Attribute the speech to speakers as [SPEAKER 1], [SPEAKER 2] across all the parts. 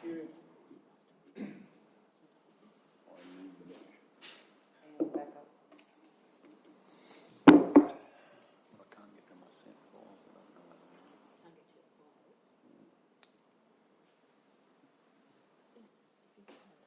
[SPEAKER 1] you.
[SPEAKER 2] And back up.
[SPEAKER 1] I can't get to my sent files. I don't know whether
[SPEAKER 2] Can't get to your files. I don't know. Would it come up?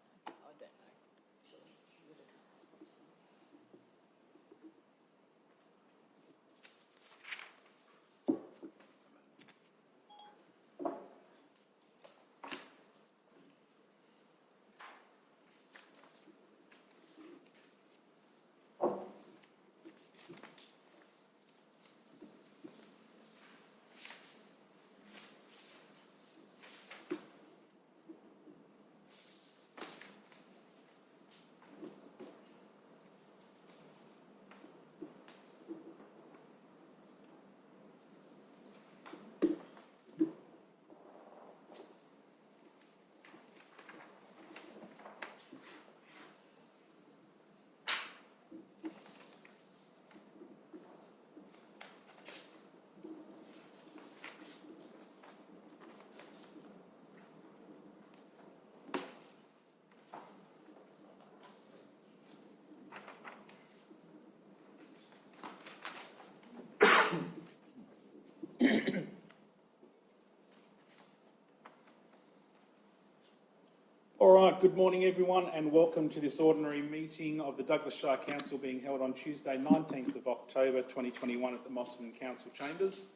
[SPEAKER 3] All right, good morning everyone and welcome to this ordinary meeting of the Douglas Shire Council being held on Tuesday 19th of October 2021 at the Mosman Council Chambers.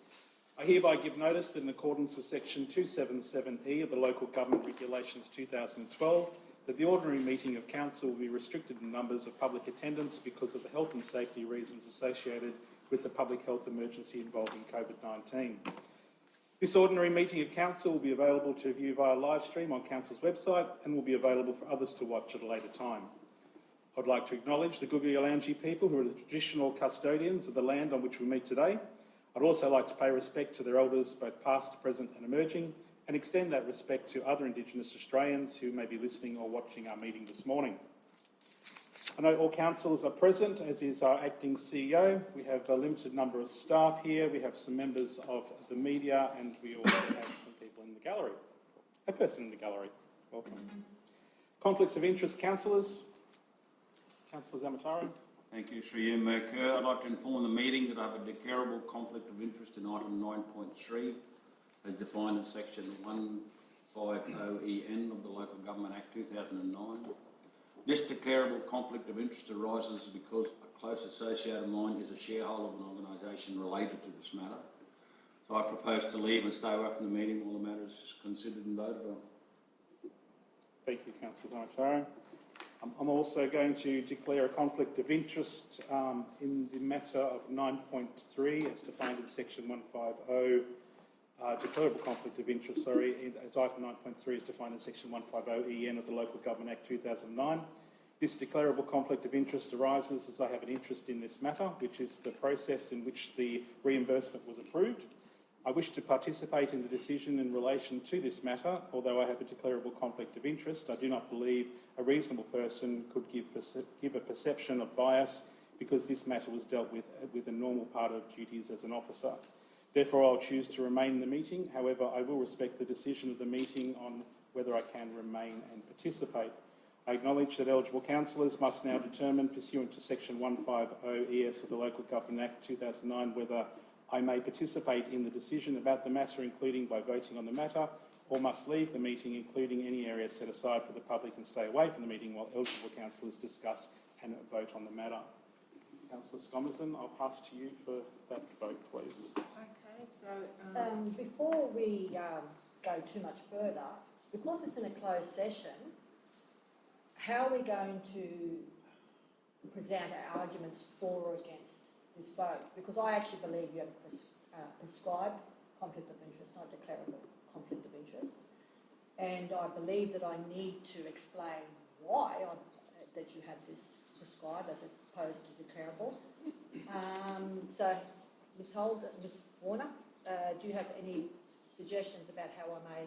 [SPEAKER 3] I hereby give notice that in accordance with section 277E of the Local Government Regulations 2012 that the ordinary meeting of Council will be restricted in numbers of public attendance because of the health and safety reasons associated with the public health emergency involving COVID-19. This ordinary meeting of Council will be available to view via live stream on Council's website and will be available for others to watch at a later time. I'd like to acknowledge the Guugu people who are the traditional custodians of the land on which we meet today. I'd also like to pay respect to their elders, both past, present and emerging, and extend that respect to other Indigenous Australians who may be listening or watching our meeting this morning. I know all councillors are present, as is our acting CEO. We have a limited number of staff here. We have some members of the media and we also have some people in the gallery. A person in the gallery. Welcome. Conflicts of interest, councillors. Councillor Zamataro.
[SPEAKER 1] Thank you, Sri M. Kerr. I'd like to inform the meeting that I have a declarable conflict of interest in item 9.3 as defined in section 150EN of the Local Government Act 2009. This declarable conflict of interest arises because a close associate of mine is a shareholder of an organisation related to this matter. So I propose to leave and stay away from the meeting while the matter is considered and voted on.
[SPEAKER 3] Thank you, Councillor Zamataro. I'm also going to declare a conflict of interest in the matter of 9.3 as defined in section 150, declarable conflict of interest, as item 9.3 is defined in section 150EN of the Local Government Act 2009. This declarable conflict of interest arises as I have an interest in this matter, which is the process in which the reimbursement was approved. I wish to participate in the decision in relation to this matter. Although I have a declarable conflict of interest, I do not believe a reasonable person could give a perception of bias because this matter was dealt with a normal part of duties as an officer. Therefore, I'll choose to remain in the meeting. However, I will respect the decision of the meeting on whether I can remain and participate. I acknowledge that eligible councillors must now determine, pursuant to section 150 ES of the Local Government Act 2009, whether I may participate in the decision about the matter, including by voting on the matter, or must leave the meeting, including any area set aside for the public, and stay away from the meeting while eligible councillors discuss and vote on the matter. Councillor Scomerson, I'll pass to you for that vote, please.
[SPEAKER 2] Okay, so before we go too much further, because it's in a closed session, how are we going to present our arguments for or against this vote? Because I actually believe you have prescribed conflict of interest, not declarable conflict of interest. And I believe that I need to explain why that you have this prescribed as opposed to declarable. So, Ms. Warner, do you have any suggestions about how I may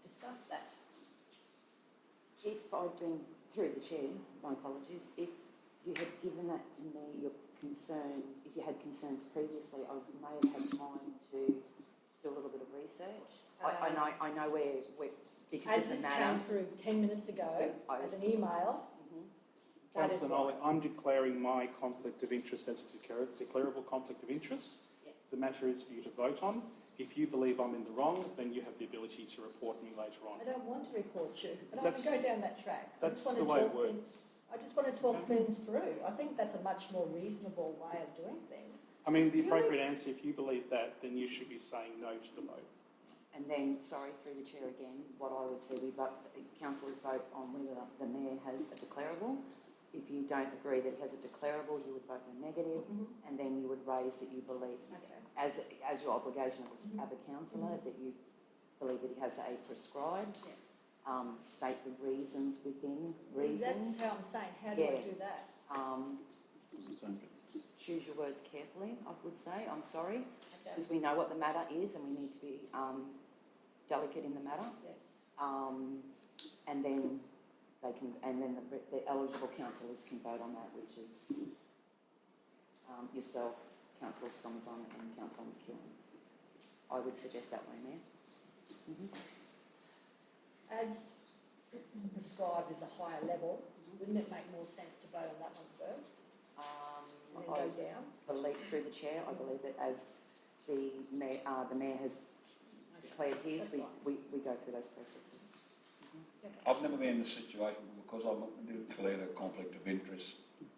[SPEAKER 2] discuss that?
[SPEAKER 4] If I'd been, through the chair, my apologies, if you had given that to me, your concern, if you had concerns previously, I may have had time to do a little bit of research. I know we're because
[SPEAKER 2] As
[SPEAKER 4] it's a
[SPEAKER 2] this
[SPEAKER 4] matter.
[SPEAKER 2] came through 10 minutes ago,
[SPEAKER 4] Yeah,
[SPEAKER 2] as an email, that is
[SPEAKER 3] Councillor
[SPEAKER 2] why.
[SPEAKER 3] Nolly, I'm declaring my conflict of interest as a declarable conflict of interest.
[SPEAKER 4] Yes.
[SPEAKER 3] The matter is for you to vote on. If you believe I'm in the wrong, then you have the ability to report me later on.
[SPEAKER 2] I don't want to report you. I don't want to
[SPEAKER 3] That's-
[SPEAKER 2] go down that track.
[SPEAKER 3] That's the way it works.
[SPEAKER 2] I just want to talk things through. I think that's a much more reasonable way of doing things.
[SPEAKER 3] I mean, the appropriate answer, if you believe that, then you should be saying no to the vote.
[SPEAKER 4] And then, sorry, through the chair again, what I would say, councillors vote on whether the mayor has a declarable. If you don't agree that he has a declarable, you would vote in the negative, and then you would raise that you believe,
[SPEAKER 2] Okay.
[SPEAKER 4] as your obligation as a councillor, that you believe that he has a prescribed.
[SPEAKER 2] Yes.
[SPEAKER 4] State the reasons within
[SPEAKER 2] That's
[SPEAKER 4] reasons.
[SPEAKER 2] how I'm saying. How do I
[SPEAKER 4] Yeah.
[SPEAKER 2] do that?
[SPEAKER 4] Choose your words carefully, I would say. I'm sorry,
[SPEAKER 2] Okay.
[SPEAKER 4] because we know what the matter is, and we need to be delicate in the matter.
[SPEAKER 2] Yes.
[SPEAKER 4] And then they can, and then the eligible councillors can vote on that, which is yourself, Councillor Stomazon, and Councillor McEwen. I would suggest that way, Mayor.
[SPEAKER 2] As prescribed as a higher level, wouldn't it make more sense to vote on that one first and then
[SPEAKER 4] I
[SPEAKER 2] go down?
[SPEAKER 4] believe through the chair, I believe that as the mayor has declared his, we go through those processes.
[SPEAKER 1] I've never been in a situation because I'm declared a conflict of interest.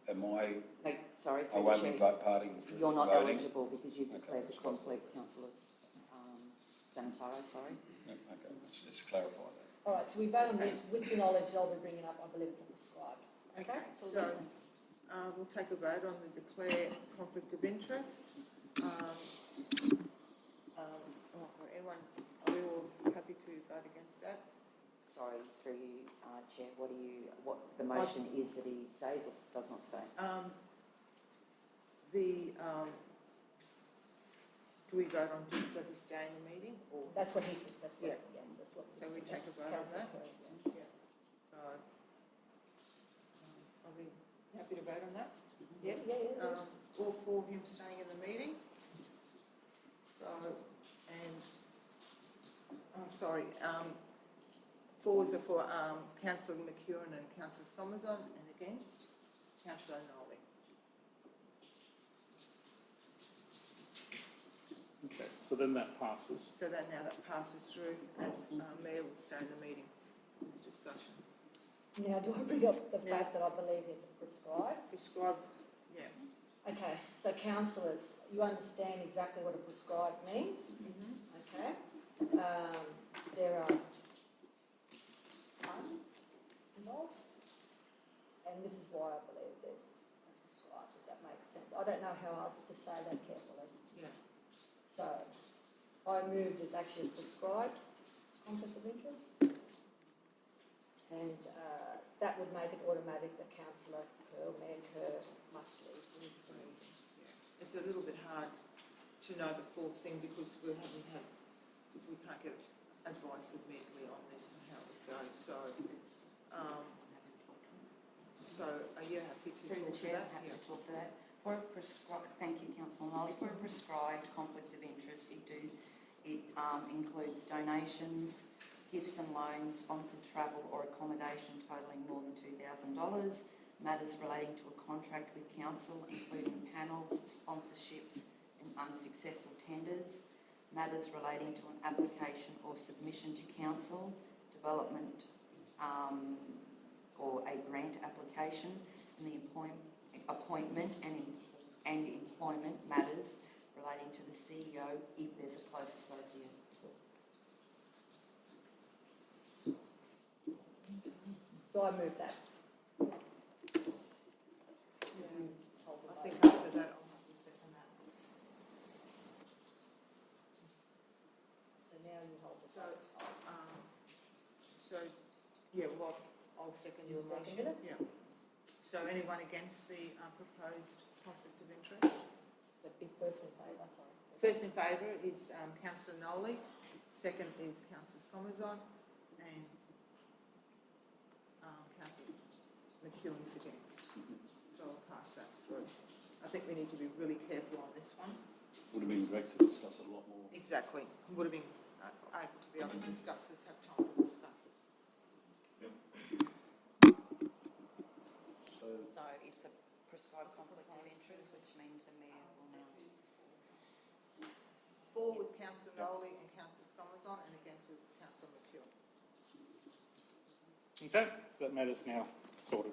[SPEAKER 1] Am I?
[SPEAKER 4] No, sorry,
[SPEAKER 1] I
[SPEAKER 4] through the
[SPEAKER 1] won't be
[SPEAKER 4] chair.
[SPEAKER 1] parting through
[SPEAKER 4] You're not
[SPEAKER 1] voting.
[SPEAKER 4] eligible because you've
[SPEAKER 1] Okay,
[SPEAKER 4] declared the
[SPEAKER 1] that's fine.
[SPEAKER 4] conflict, councillors Zanataro, sorry.
[SPEAKER 1] Yeah, okay, let's just clarify that.
[SPEAKER 2] All right, so we vote on this with the knowledge I'll be bringing up. I believe it's a prescribed. Okay?
[SPEAKER 5] So, we'll take a vote on the declare conflict of interest. Anyone, are we all happy to vote against that?
[SPEAKER 4] Sorry, through you, Chair, what the motion is that he stays or does not stay?
[SPEAKER 5] Do we vote on, does he stay in the meeting or?
[SPEAKER 2] That's what he said. That's what,
[SPEAKER 5] Yeah.
[SPEAKER 2] yes, that's what.
[SPEAKER 5] So we take a vote on
[SPEAKER 2] Councillor
[SPEAKER 5] that?
[SPEAKER 2] Curry, yeah.
[SPEAKER 5] So, are we happy to vote on that? Yeah?
[SPEAKER 2] Yeah.
[SPEAKER 5] All for him staying in the meeting? So, and, fours are for Councillor McEwen and Councillor Stomazon, and against Councillor Nolly.
[SPEAKER 3] Okay, so then that passes.
[SPEAKER 5] So that now that passes through as Mayor will stay in the meeting, this discussion.
[SPEAKER 2] Now, do I bring up the
[SPEAKER 5] Yeah.
[SPEAKER 2] fact that I believe it's prescribed?
[SPEAKER 5] Prescribed, yeah.
[SPEAKER 2] Okay, so councillors, you understand exactly what a prescribed means? Okay. There are funds involved, and this is why I believe there's a prescribed, if that makes sense. I don't know how else to say that carefully.
[SPEAKER 5] Yeah.
[SPEAKER 2] So, I move there's actually a prescribed conflict of interest, and that would make it automatic that Councillor Kerr, Mayor Kerr, must leave the meeting.
[SPEAKER 5] It's a little bit hard to know the full thing because we can't get advice immediately on this and how it goes. So, are you happy to
[SPEAKER 4] Through
[SPEAKER 5] talk
[SPEAKER 4] the
[SPEAKER 5] to
[SPEAKER 4] chair,
[SPEAKER 5] that?
[SPEAKER 4] happy
[SPEAKER 5] Yeah.
[SPEAKER 4] to talk to that. For a prescribed, thank you, Councillor Nolly. For a prescribed conflict of interest, it includes donations, gifts and loans, sponsored travel or accommodation totalling more than $2,000, matters relating to a contract with council, including panels, sponsorships and unsuccessful tenders, matters relating to an application or submission to council, development or a grant application, and the appointment and employment matters relating to the CEO if there's a close associate.
[SPEAKER 2] So I move that. Hold the
[SPEAKER 5] I
[SPEAKER 2] vote.
[SPEAKER 5] think after that I'll have to second that.
[SPEAKER 2] So now you hold the
[SPEAKER 5] So,
[SPEAKER 2] vote.
[SPEAKER 5] yeah, well, I'll second your
[SPEAKER 2] You
[SPEAKER 5] motion.
[SPEAKER 2] seconded it?
[SPEAKER 5] Yeah. So anyone against the proposed conflict of interest?
[SPEAKER 2] So big first in favour, sorry.
[SPEAKER 5] First in favour is Councillor Nolly, second is Councillor Stomazon, and Councillor McEwen's against. So I'll pass that through. I think we need to be really careful on this one.
[SPEAKER 1] Would have been great to discuss it a lot more.
[SPEAKER 5] Exactly. Would have been able to be able to discuss this, have time to discuss this
[SPEAKER 4] prescribed conflict of interest, which means the mayor will now.
[SPEAKER 5] For was Councillor Noley and Councillor Scommers and against was Councillor McKeown.
[SPEAKER 3] Okay, so that matter's now sorted.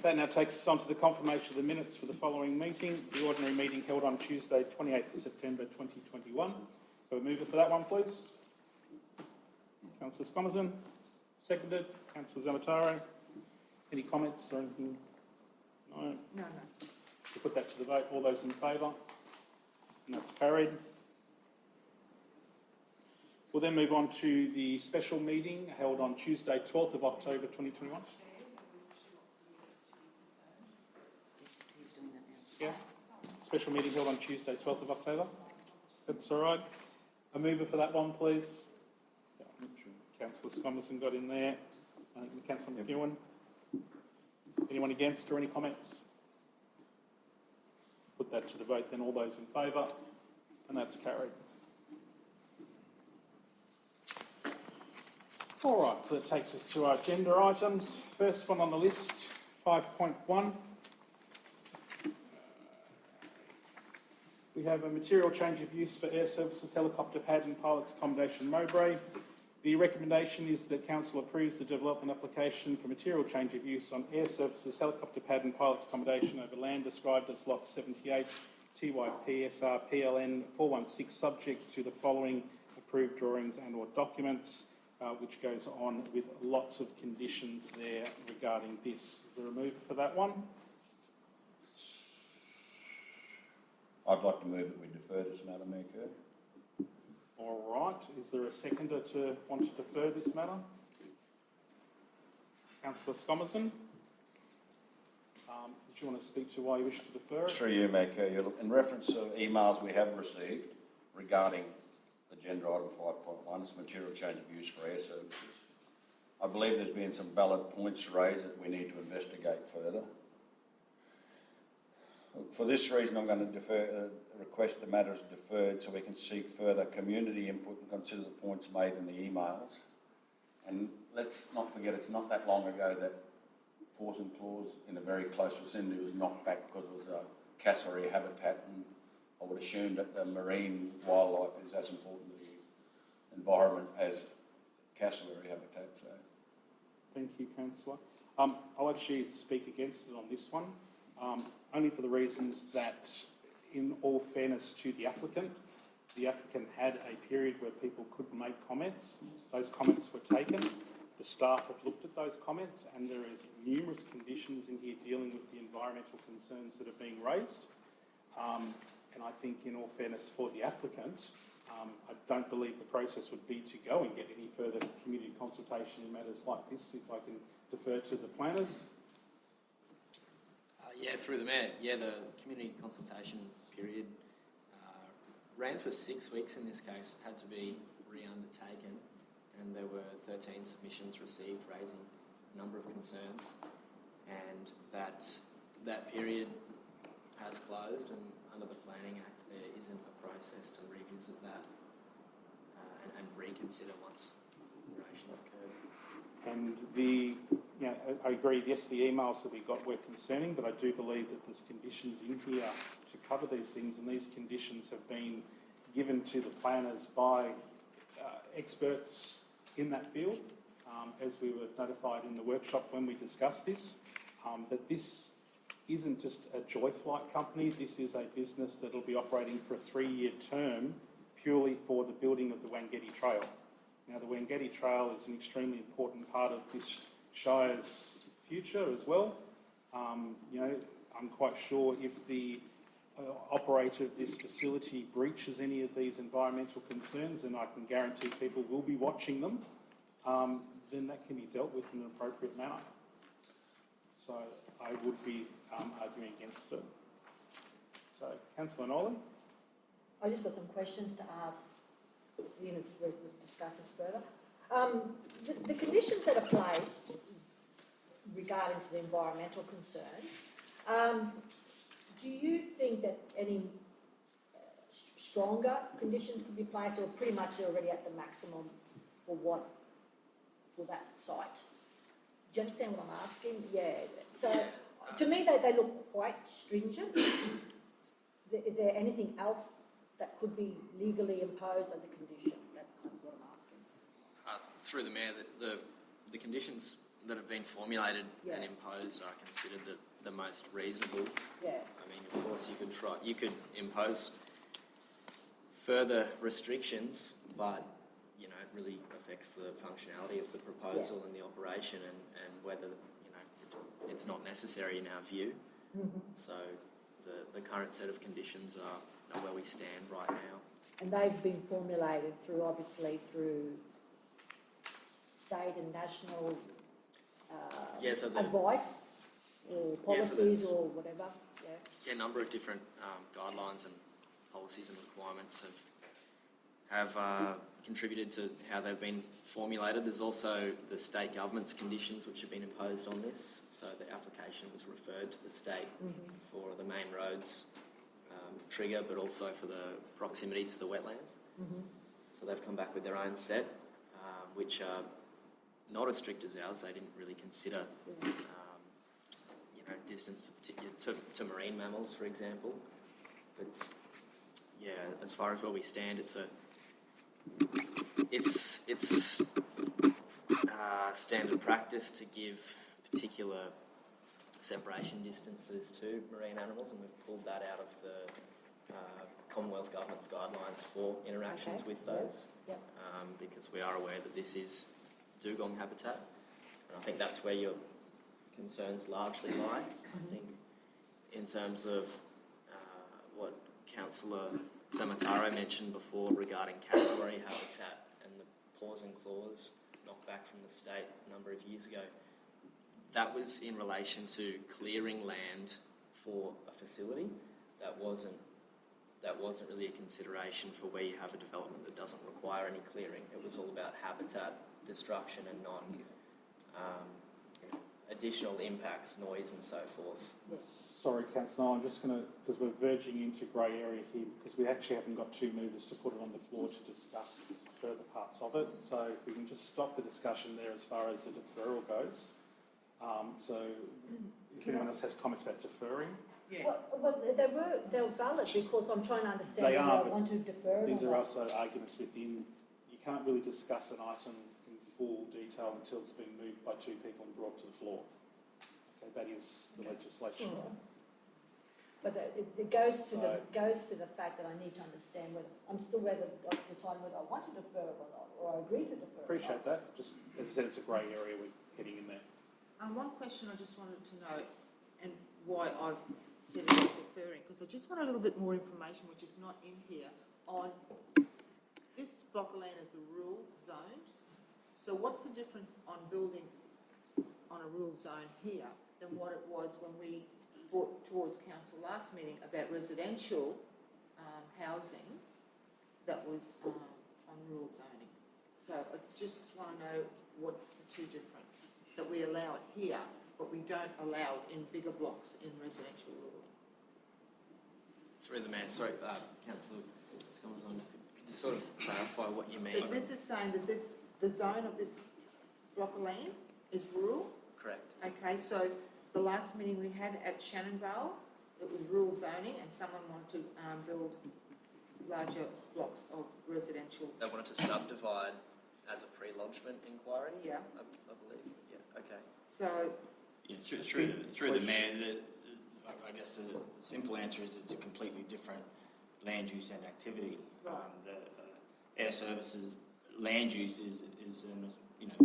[SPEAKER 3] That now takes us on to the confirmation of the minutes for the following meeting, the ordinary meeting held on Tuesday, 28th of September 2021. So a mover for that one, please. Councillor Scomerson, seconded. Councillor Zamataro. Any comments or anything? No.
[SPEAKER 5] No.
[SPEAKER 3] We'll put that to the vote. All those in favour? And that's carried. We'll then move on to the special meeting held on Tuesday, 12th of October 2021.
[SPEAKER 4] He's doing that now.
[SPEAKER 3] Yeah. Special meeting held on Tuesday, 12th of October. That's all right. A mover for that one, please. Councillor Scomerson got in there. I think Councillor McEwen. Anyone against or any comments? Put that to the vote then. All those in favour? And that's carried. All right, so that takes us to our agenda items. First one on the list, 5.1. We have a material change of use for Air Services Helicopter Pad and Pilots Accommodation Mowbray. The recommendation is that Council approves the development application for material change of use on Air Services Helicopter Pad and Pilots Accommodation over land described as Lot 78, TYP SR PLN 416, subject to the following approved drawings and or documents, which goes on with lots of conditions there regarding this. Is there a mover for that one?
[SPEAKER 1] I'd like to move that we defer this matter, Mayor Kerr.
[SPEAKER 3] All right. Is there a seconder to want to defer this matter? Councillor Scomerson. Do you want to speak to why you wish to defer it?
[SPEAKER 1] Through you, Mayor Kerr. In reference to emails we have received regarding agenda item 5.1, it's material change of use for air services. I believe there's been some valid points raised that we need to investigate further. For this reason, I'm going to request the matter is deferred so we can seek further community input and consider the points made in the emails. And let's not forget, it's not that long ago that Pawson Clause in a very close vicinity was knocked back because it was a cassowary habitat, and I would assume that the marine wildlife is as important to the environment as cassowary habitat. So,
[SPEAKER 3] thank you, Councillor. I'll actually speak against it on this one. Only for the reasons that, in all fairness to the applicant had a period where people could make comments. Those comments were taken. The staff have looked at those comments, and there is numerous conditions in here dealing with the environmental concerns that are being raised. And I think, in all fairness for the applicant, I don't believe the process would be to go and get any further community consultation in matters like this. If I can defer to the planners.
[SPEAKER 6] Through the Mayor. The community consultation period ran for 6 weeks in this case. It had to be re-undertaken, and there were 13 submissions received raising a number of concerns, and that period has closed, and under the Planning Act there isn't a process to revisit that and reconsider once considerations occurred.
[SPEAKER 3] And I agree, yes, the emails that we got were concerning, but I do believe that there's conditions in here to cover these things, and these conditions have been given to the planners by experts in that field, as we were notified in the workshop when we discussed this, that this isn't just a joy flight company. This is a business that will be operating for a 3-year term purely for the building of the Wangetti Trail. Now, the Wangetti Trail is an extremely important part of this Shire's future as well. I'm quite sure if the operator of this facility breaches any of these environmental concerns, and I can guarantee people will be watching them, then that can be dealt with in an appropriate manner. So I would be arguing against it. So, Councillor Nolan?
[SPEAKER 2] I just got some questions to ask, seeing as we'll discuss it further. The conditions that are placed regarding to the environmental concerns, do you think that any stronger conditions could be placed, or pretty much already at the maximum for that site? you understand what I'm asking? Yeah. So to me, they look quite stringent. Is there anything else that could be legally imposed as a condition? That's kind of what I'm asking.
[SPEAKER 6] Through the Mayor, the conditions that have been formulated
[SPEAKER 2] Yeah.
[SPEAKER 6] and imposed are considered the most reasonable.
[SPEAKER 2] Yeah.
[SPEAKER 6] I mean, of course, you could impose further restrictions, but you know, it really affects the functionality of the proposal and the operation, and whether you know it's not necessary in our view.
[SPEAKER 2] Mm-hmm.
[SPEAKER 6] So the current set of conditions are where we stand right now.
[SPEAKER 2] And they've been formulated through state and national advice or policies or whatever. Yeah.
[SPEAKER 6] A number of different guidelines and policies and requirements have contributed to how they've been formulated. There's also the state government's conditions which have been imposed on this. So the application was referred to the state for the main roads trigger, but also for the proximity to the wetlands. So they've come back with their own set, which are not as strict as ours. They didn't really consider, distance to marine mammals, for example. But yeah, as far as where we stand, it's standard practice to give particular separation distances to marine animals, and we've pulled that out of the Commonwealth Government's guidelines for interactions with those, because we are aware that this is dugong habitat, and I think that's where your concerns largely lie. I think in terms of what Councillor Samataro mentioned before regarding cassowary habitat and the paws and claws knocked back from the state a number of years ago, that was in relation to clearing land for a facility. That wasn't really a consideration for where you have a development that doesn't require any clearing. It was all about habitat destruction and not additional impacts, noise and so forth.
[SPEAKER 3] Sorry, Councillor, I'm just going to, because we're verging into grey area here, because we actually haven't got two movers to put it on the floor to discuss further parts of it. So if we can just stop the discussion there as far as the deferral goes. So if anyone else has comments about deferring.
[SPEAKER 5] Yeah.
[SPEAKER 2] Well, they were valid because I'm trying to understand
[SPEAKER 3] They
[SPEAKER 2] whether
[SPEAKER 3] are,
[SPEAKER 2] I
[SPEAKER 3] but
[SPEAKER 2] want to defer.
[SPEAKER 3] These
[SPEAKER 2] or
[SPEAKER 3] are
[SPEAKER 2] not.
[SPEAKER 3] also arguments within, you can't really discuss an item in full detail until it's been moved by two people and brought to the floor. Okay, that is the legislation.
[SPEAKER 2] But it goes to the fact that I need to understand whether I'm still deciding whether I want to defer or not, or I agree to defer.
[SPEAKER 3] Appreciate that. Just as I said, it's a grey area. We're heading in there.
[SPEAKER 5] One question I just wanted to know, and why I've said about deferring, because I just want a little bit more information, which is not in here, on this block of land is a rural zone. So what's the difference on building on a rural zone here than what it was when we brought towards council last meeting about residential housing that was on rural zoning? So I just want to know what's the two difference, that we allow it here, but we don't allow in bigger blocks in residential rural.
[SPEAKER 6] Through the Mayor, sorry, Councillor Scommers, could you sort of clarify what you mean?
[SPEAKER 5] So this is saying that the zone of this block of land is rural?
[SPEAKER 6] Correct.
[SPEAKER 5] Okay, so the last meeting we had at Shannonvale, it was rural zoning, and someone wanted to build larger blocks of residential.
[SPEAKER 6] They wanted to subdivide as a pre-lodgement inquiry?
[SPEAKER 5] Yeah.
[SPEAKER 6] I believe. Yeah, okay.
[SPEAKER 5] So,
[SPEAKER 7] Yeah, through the Mayor, I guess the simple answer is it's a completely different land use and activity.
[SPEAKER 5] Right.
[SPEAKER 7] The air services land use is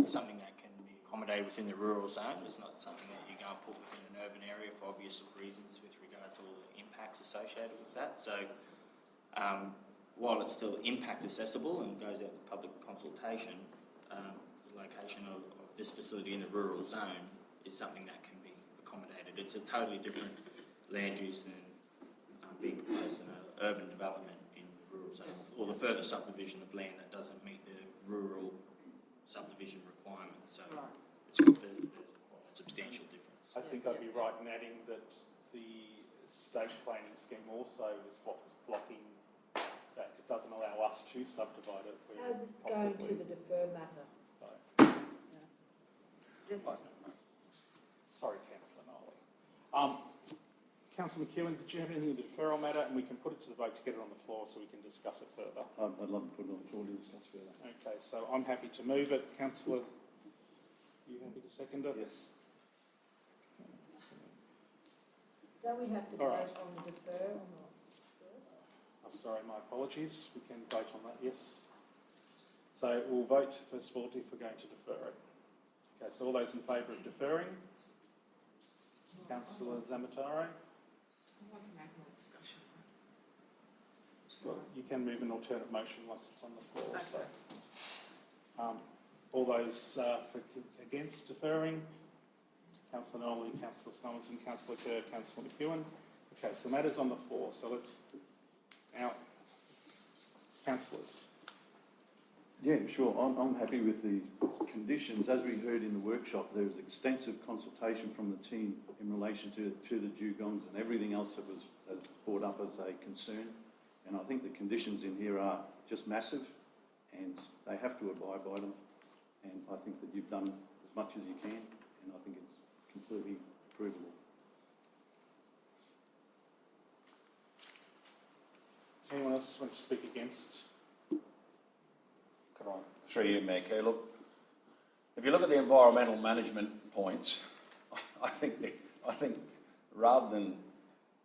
[SPEAKER 7] something that can be accommodated within the rural zone. It's not something that you go and put within an urban area for obvious reasons with regard to all the impacts associated with that. So while it's still impact accessible and goes out to public consultation, the location of this facility in the rural zone is something that can be accommodated. It's a totally different land use than being proposed in an urban development in the rural zone, or the further subdivision of land that doesn't meet the rural subdivision requirements. So it's there's quite a substantial difference.
[SPEAKER 3] I think I'd be right in adding that the state planning scheme also is what was blocking that. It doesn't allow us to subdivide it.
[SPEAKER 2] How's this going to the defer matter?
[SPEAKER 3] So,
[SPEAKER 5] yes.
[SPEAKER 3] Councillor McEwen, did you have anything to defer on matter? And we can put it to the vote to get it on the floor so we can discuss it further.
[SPEAKER 1] I'd love to put it on the floor to discuss further.
[SPEAKER 3] Okay, so I'm happy to move it. Councillor, you happy to second it?
[SPEAKER 1] Yes.
[SPEAKER 2] Don't we have to
[SPEAKER 3] All
[SPEAKER 2] vote
[SPEAKER 3] right.
[SPEAKER 2] on defer or not?
[SPEAKER 3] Oh, sorry, my apologies. We can vote on that, yes. So we'll vote, first of all, if we're going to defer it. Okay, so all those in favour of deferring? Councillor Zamataro?
[SPEAKER 5] I want to make more discussion.
[SPEAKER 3] Well, you can move an alternate motion once it's on the floor. So,
[SPEAKER 5] Okay.
[SPEAKER 3] all those against deferring? Councillor Nolly, Councillor Snommerson, Councillor Kerr, Councillor McEwen. Okay, so matters on the floor. So let's now, councillors.
[SPEAKER 8] Yeah, sure. I'm happy with the conditions. As we heard in the workshop, there was extensive consultation from the team in relation to the dugongs and everything else that was brought up as a concern. And I think the conditions in here are just massive, and they have to abide by them. And I think that you've done as much as you can, and I think it's completely provable.
[SPEAKER 3] Anyone else want to speak against? Come on.
[SPEAKER 1] Through you, Mayor Kerr. Look, if you look at the environmental management points, I think rather than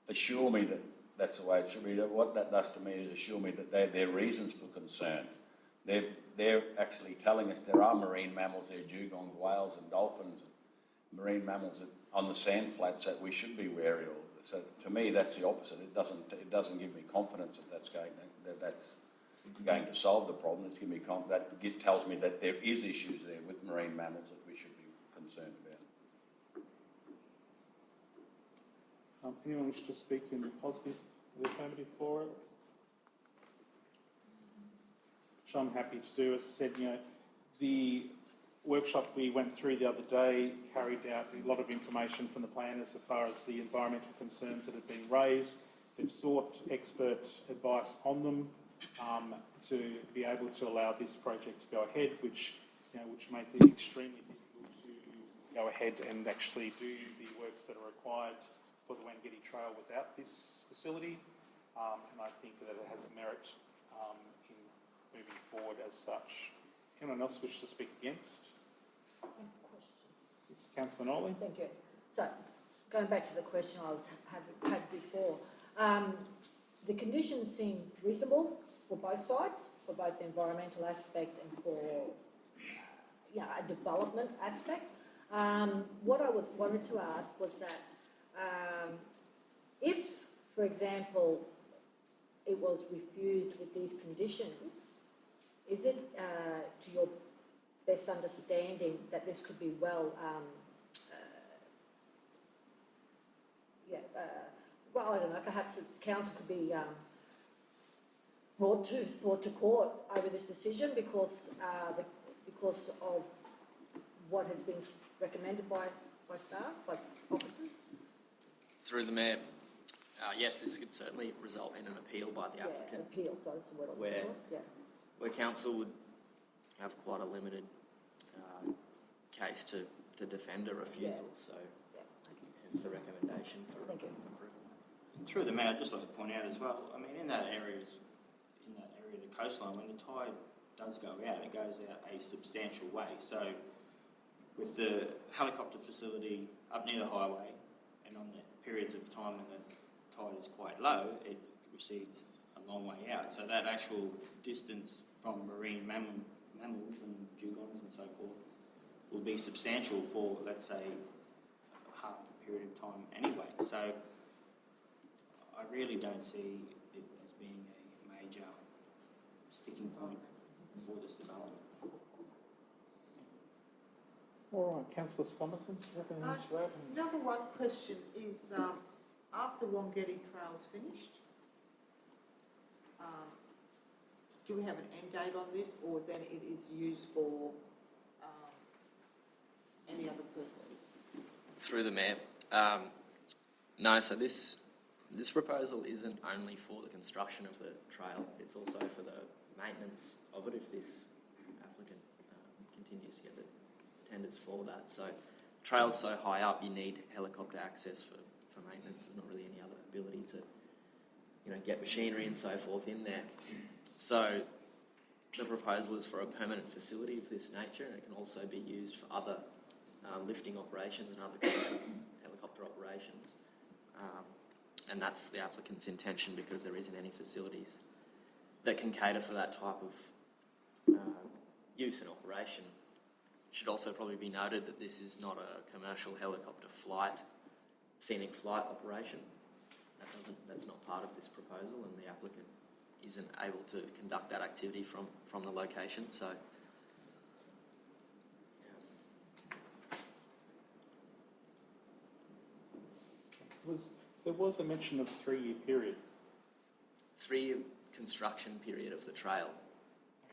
[SPEAKER 1] assure me that that's the way it should be, what that does to me is assure me that they're reasons for concern. They're actually telling us there are marine mammals there, dugongs, whales and dolphins, and marine mammals on the sand flats that we should be wary of. So to me, that's the opposite. It doesn't give me confidence that that's going to solve the problem. It's giving me it tells me that there is issues there with marine mammals that we should be concerned about.
[SPEAKER 3] Anyone wish to speak in the positive, the affirmative for it? Which I'm happy to do. As I said, the workshop we went through the other day carried out a lot of information from the planners as far as the environmental concerns that have been raised. They've sought expert advice on them to be able to allow this project to go ahead, which make it extremely difficult to go ahead and actually do the works that are required for the Wangedi Trail without this facility. And I think that it has a merit in moving forward as such. Anyone else wish to speak against?
[SPEAKER 2] I have a question.
[SPEAKER 3] It's Councillor Nolly.
[SPEAKER 2] Thank you. So, going back to the question I had before, the conditions seem reasonable for both sides, for both the environmental aspect and for a development aspect. What I wanted to ask was that if, for example, it was refused with these conditions, is it to your best understanding that this could be I don't know, perhaps the council could be brought to court over this decision because of what has been recommended by staff, by officers?
[SPEAKER 6] Through the Mayor, yes, this could certainly result in an appeal by the applicant.
[SPEAKER 2] Yeah, an appeal, so that's the word I'm looking for. Yeah.
[SPEAKER 6] Where council would have quite a limited case to defend a refusal, so hence the recommendation for approval.
[SPEAKER 7] Through the Mayor, I'd just like to point out as well, I mean, in that area of the coastline, when the tide does go out, it goes out a substantial way. So with the helicopter facility up near the highway and on the periods of time when the tide is quite low, it recedes a long way out. So that actual distance from marine mammals and dugongs and so forth will be substantial for, let's say, half the period of time anyway. So I really don't see it as being a major sticking point for this development.
[SPEAKER 3] All right, Councillor Stommerson, do you have anything to add?
[SPEAKER 5] Another one question is, after Wangedi Trail is finished, do we have an end date on this, or then it is used for any other purposes?
[SPEAKER 6] Through the Mayor, no, so this proposal isn't only for the construction of the trail, it's also for the maintenance of it if this applicant continues to get the tenders for that. So trail's so high up, you need helicopter access for for maintenance. There's not really any other ability to, get machinery and so forth in there. So the proposal is for a permanent facility of this nature, and it can also be used for other lifting operations and other commercial helicopter operations. And that's the applicant's intention, because there isn't any facilities that can cater for that type of use and operation. It should also probably be noted that this is not a commercial helicopter scenic flight operation. That's not part of this proposal, and the applicant isn't able to conduct that activity from the location. So,
[SPEAKER 3] There was a mention of 3-year period.
[SPEAKER 6] 3-year construction period of the trail,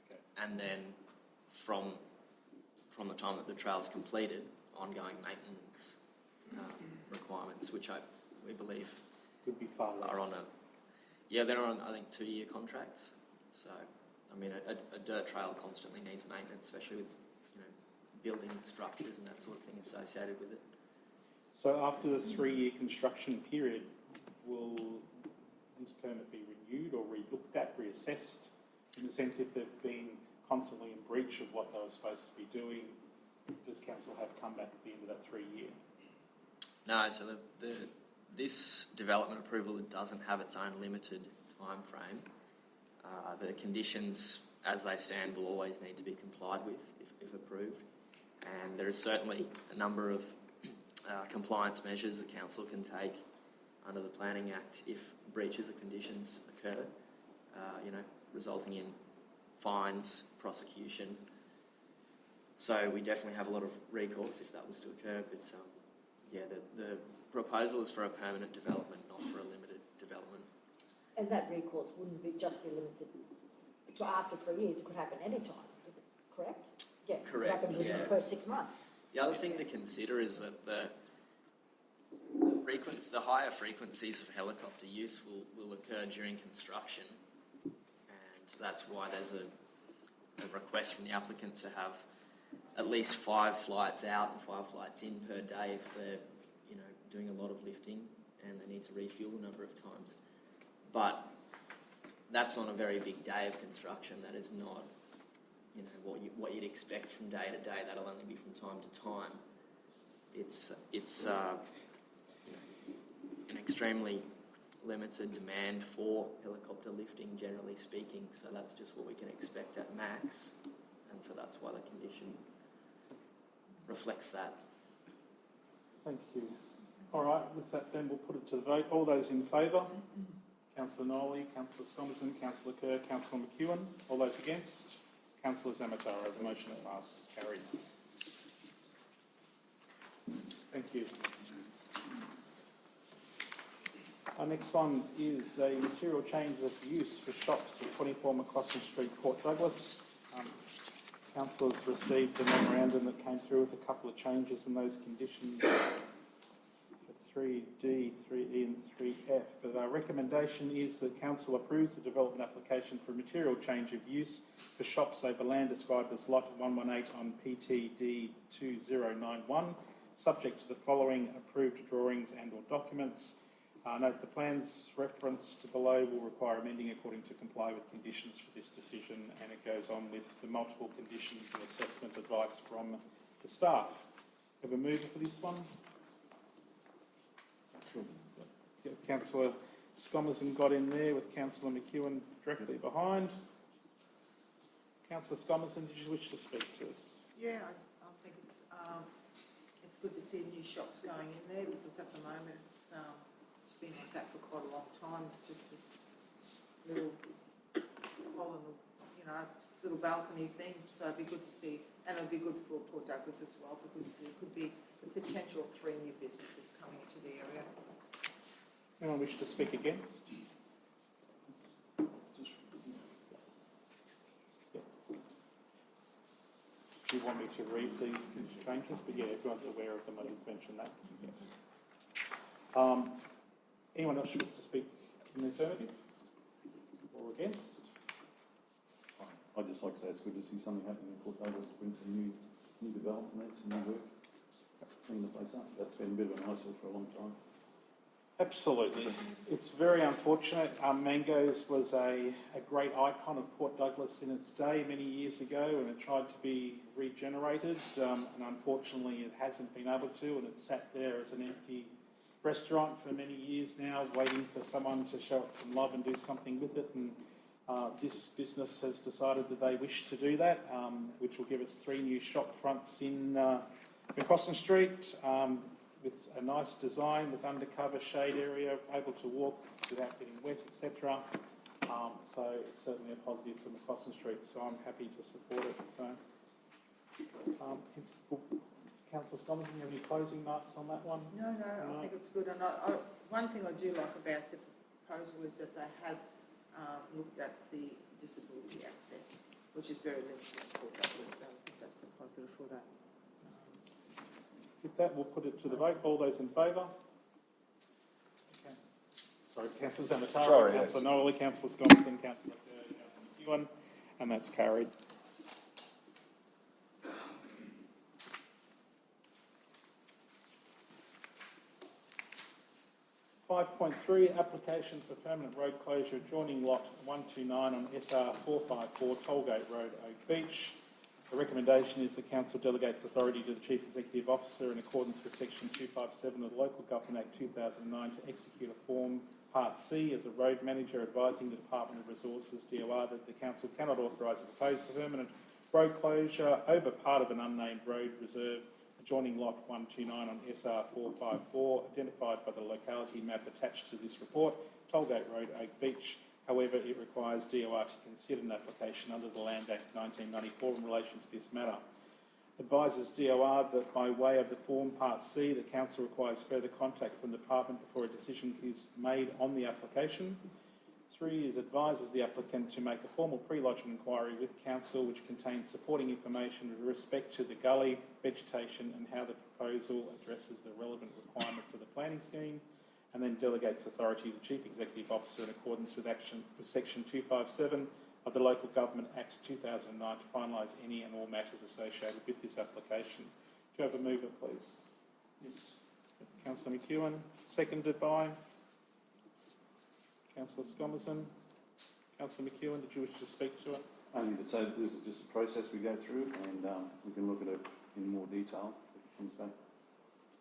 [SPEAKER 3] Okay.
[SPEAKER 6] and then from the time that the trail is completed, ongoing maintenance requirements, which we believe
[SPEAKER 3] Would be far less.
[SPEAKER 6] are on they're on, I think, 2-year contracts. So, I mean, a dirt trail constantly needs maintenance, especially with, building structures and that sort of thing associated with it.
[SPEAKER 3] So after the 3-year construction period, will this permit be renewed or re-looked at, reassessed, in the sense if they've been constantly in breach of what they were supposed to be doing? Does council have to come back at the end of that 3-year?
[SPEAKER 6] No, so this development approval doesn't have its own limited time frame. The conditions, as they stand, will always need to be complied with if approved. And there is certainly a number of compliance measures that council can take under the Planning Act if breaches of conditions occur, resulting in fines, prosecution. So we definitely have a lot of recourse if that was to occur, but the proposal is for a permanent development, not for a limited development.
[SPEAKER 2] And that recourse wouldn't just be limited to after 3 years, it could happen any time, correct? Yeah,
[SPEAKER 6] Correct,
[SPEAKER 2] it could happen within
[SPEAKER 6] yeah.
[SPEAKER 2] the first 6 months.
[SPEAKER 6] The other thing to consider is that the higher frequencies of helicopter use will occur during construction, and that's why there's a request from the applicant to have at least 5 flights out and 5 flights in per day if they're doing a lot of lifting and they need to refuel a number of times. But that's on a very big day of construction. That is not what you'd expect from day to day. That'll only be from time to time. It's an extremely limited demand for helicopter lifting, generally speaking. So that's just what we can expect at max, and so that's why the condition reflects that.
[SPEAKER 3] Thank you. All right, with that then we'll put it to the vote. All those in favour? Councillor Nolly, Councillor Scomerson, Councillor Kerr, Councillor McEwen. All those against? Councillor Zamataro. The motion passes. Carried. Thank you. Our next one is a material change of use for shops at 24 McCrossen Street, Port Douglas. Council has received a memorandum that came through with a couple of changes in those conditions for 3D, 3E and 3F. But our recommendation is that Council approves the development application for a material change of use for shops over land described as Lot 118 on PTD 2091, subject to the following approved drawings and or documents. Note the plans referenced below will require amending according to comply with conditions for this decision, and it goes on with the multiple conditions and assessment advice from the staff. Have a mover for this one? Sure. Councillor Scomerson got in there with Councillor McEwen directly behind. Councillor Scomerson, did you wish to speak to us?
[SPEAKER 5] Yeah, I think it's good to see new shops going in there, because at the moment it's been like that for quite a long time. It's just this little hole in this little balcony thing. So it'd be good to see, and it'd be good for Port Douglas as well, because there could be the potential of 3 new businesses coming into the area.
[SPEAKER 3] Anyone wish to speak against? Do you want me to read these changes? But yeah, everyone's aware of them. I did mention that. Yes. Anyone else who wants to speak in the affirmative or against?
[SPEAKER 8] I'd just like to say it's good to see something happening in Port Douglas, bring some new development, some new work, clean the place up. That's been a bit of an eyesore for a long time.
[SPEAKER 3] Absolutely. It's very unfortunate. Mangoes was a great icon of Port Douglas in its day many years ago, and it tried to be regenerated, and unfortunately it hasn't been able to, and it's sat there as an empty restaurant for many years now, waiting for someone to show it some love and do something with it. And this business has decided that they wish to do that, which will give us 3 new shop fronts in Crossan Street, with a nice design, with undercover shade area, able to walk without getting wet, etc. So it's certainly a positive for McCrossan Street, so I'm happy to support it. So, Councillor Scommers, do you have any closing notes on that one?
[SPEAKER 5] No, I think it's good. And one thing I do like about the proposal is that they have looked at the disability access, which is very limited for Douglas, so I think that's a positive for that.
[SPEAKER 3] With that, we'll put it to the vote. All those in favour? Okay. Sorry, Councillor Zamatara, Councillor Nolly, Councillor Scommers, Councillor Kerr, Councillor McEwen, and that's carried. 5.3, application for permanent road closure adjoining lot 129 on SR 454 Tollgate Road, Oak Beach. The recommendation is the Council delegates authority to the Chief Executive Officer in accordance with Section 257 of the Local Government Act 2009 to execute a Form Part C as a road manager advising the Department of Resources, DOR, that the Council cannot authorise a proposed permanent road closure over part of an unnamed road reserve adjoining lot 129 on SR 454, identified by the locality map attached to this report, Tollgate Road, Oak Beach. However, it requires DOR to consider an application under the Land Act 1994 in relation to this matter. Advises DOR that by way of the Form Part C, the Council requires further contact from the Department before a decision is made on the application. 3 is advises the applicant to make a formal pre-lodgement inquiry with Council which contains supporting information with respect to the gully, vegetation and how the proposal addresses the relevant requirements of the planning scheme, and then delegates authority to the Chief Executive Officer in accordance with Section 257 of the Local Government Act 2009 to finalise any and all matters associated with this application. Do you have a mover, please? Yes. Councillor McEwen, seconded by Councillor Scomerson. Councillor McEwen, did you wish to speak to it?
[SPEAKER 8] Only to say that this is just a process we go through, and we can look at it in more detail if it comes back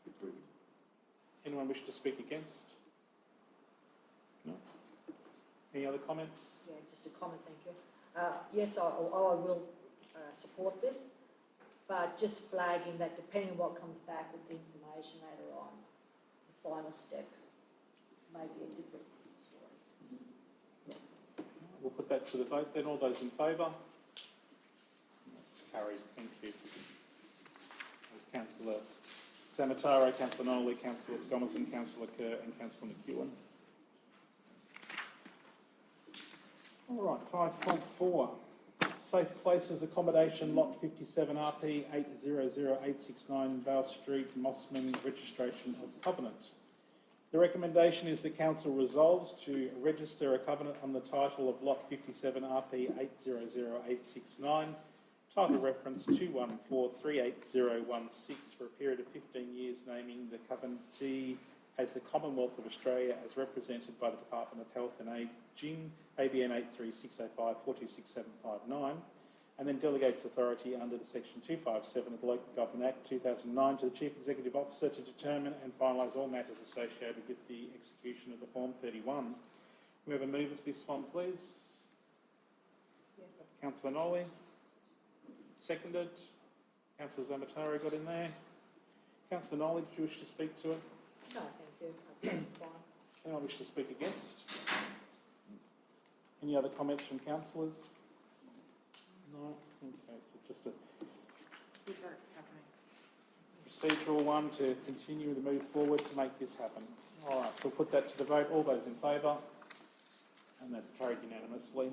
[SPEAKER 8] approved.
[SPEAKER 3] Anyone wish to speak against? No? Any other comments?
[SPEAKER 2] Yeah, just a comment, thank you. Yes, I will support this, but just flagging that depending on what comes back with the information later on, the final step may be a different story.
[SPEAKER 3] We'll put that to the vote then. All those in favour? That's carried. Thank you. There's Councillor Zamatara, Councillor Nolly, Councillor Scomerson, Councillor Kerr and Councillor McEwen. All right, 5.4. Safe Places Accommodation, Lot 57 RP 800869 Vale Street, Mossman, registration of covenant. The recommendation is the Council resolves to register a covenant on the title of Lot 57 RP 800869, title reference 2143816 for a period of 15 years, naming the covenantee as the Commonwealth of Australia as represented by the Department of Health and Ageing, ABN 83605 426759, and then delegates authority under the Section 257 of the Local Government Act 2009 to the Chief Executive Officer to determine and finalise all matters associated with the execution of the Form 31. We have a mover for this one, please.
[SPEAKER 2] Yes.
[SPEAKER 3] Councillor Nolly. Seconded. Councillor Zamatara got in there. Councillor Nolly, did you wish to speak to it?
[SPEAKER 2] No, thank you. I think it's fine.
[SPEAKER 3] Anyone wish to speak against? Any other comments from councillors? No? Okay, so just a
[SPEAKER 5] Good that it's happening.
[SPEAKER 3] procedural one to continue to move forward to make this happen. All right, so we'll put that to the vote. All those in favour? And that's carried unanimously.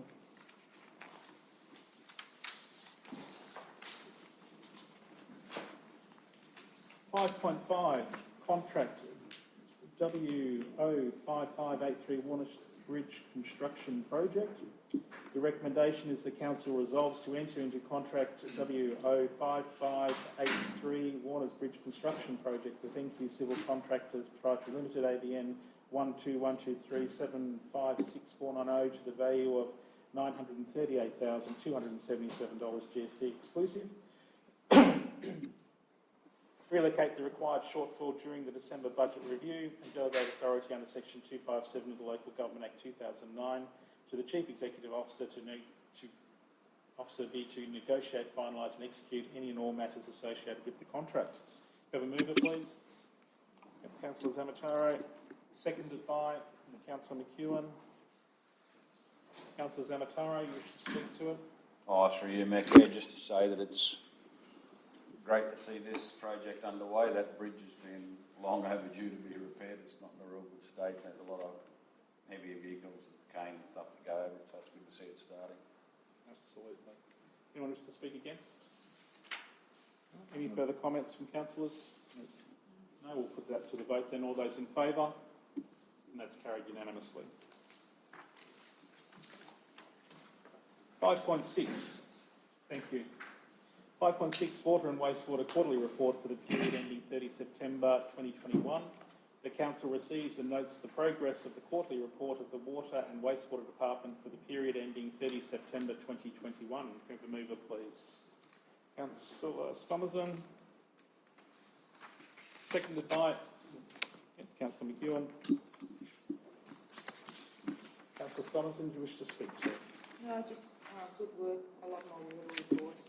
[SPEAKER 3] (5.5) Contract WO5583 Warner Bridge Construction Project. The recommendation is the Council resolves to enter into contract WO5583 Warner's Bridge Construction Project with NQ Civil Contractors Proprietary Limited, ABN 12123756490 to the value of $938,277 GST exclusive. Relocate the required shortfall during the December budget review and delegate authority under Section 257 of the Local Government Act 2009 to the Chief Executive Officer to negotiate, finalise and execute any and all matters associated with the contract. Have a mover, please. Councillor Zamataro, seconded by Councillor McEwen. Councillor Zamataro, you wish to speak to it?
[SPEAKER 1] Oh, through you, Mac, yeah, just to say that it's great to see this project underway. That bridge has been long overdue to be repaired. It's not in a real good state. There's a lot of heavier vehicles, cane and stuff to go over it, so it's good to see it starting.
[SPEAKER 3] Absolutely. Anyone wish to speak against? Any further comments from councillors? No, we'll put that to the vote then. All those in favour? And that's carried unanimously. 5.6. Thank you. 5.6 Water and Wastewater Quarterly Report for the period ending 30 September 2021. The Council receives and notes the progress of the quarterly report of the Water and Wastewater Department for the period ending 30 September 2021. Have a mover, please. Councillor Stomazon. Seconded by Councillor McEwen. Councillor Stomazon, do you wish to speak to it?
[SPEAKER 5] No, just good work. I like my water reports.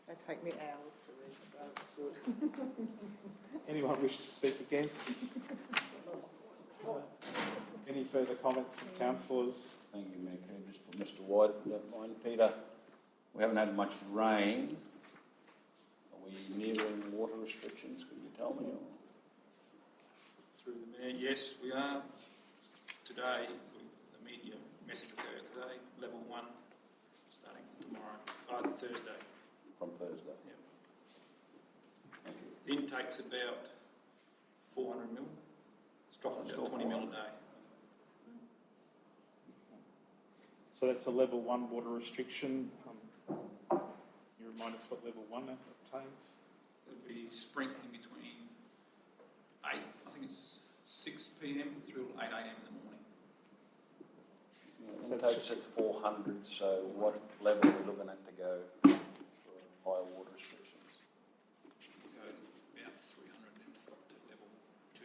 [SPEAKER 5] They take me hours to read, so it's good.
[SPEAKER 3] Anyone wish to speak against? Any further comments from councillors?
[SPEAKER 1] Thank you, Mac. Just for Mr. White, if you don't mind, Peter. We haven't had much rain. Are we nearing water restrictions? Could you tell me?
[SPEAKER 9] Through the Mayor, yes, we are. Today, the media message will go today, level 1, starting from tomorrow, either Thursday.
[SPEAKER 1] From Thursday?
[SPEAKER 9] Yep. The intake's about 400 mil. It's dropping about 20 mil a day.
[SPEAKER 3] So that's a level 1 water restriction. You remind us what level 1 obtains?
[SPEAKER 9] It'll be sprinkling between 8, I think it's 6 p.m. through 8 a.m. in the morning.
[SPEAKER 1] It takes at 400, so what level are we looking at to go for higher water restrictions?
[SPEAKER 9] Go about 300 and drop to level 2.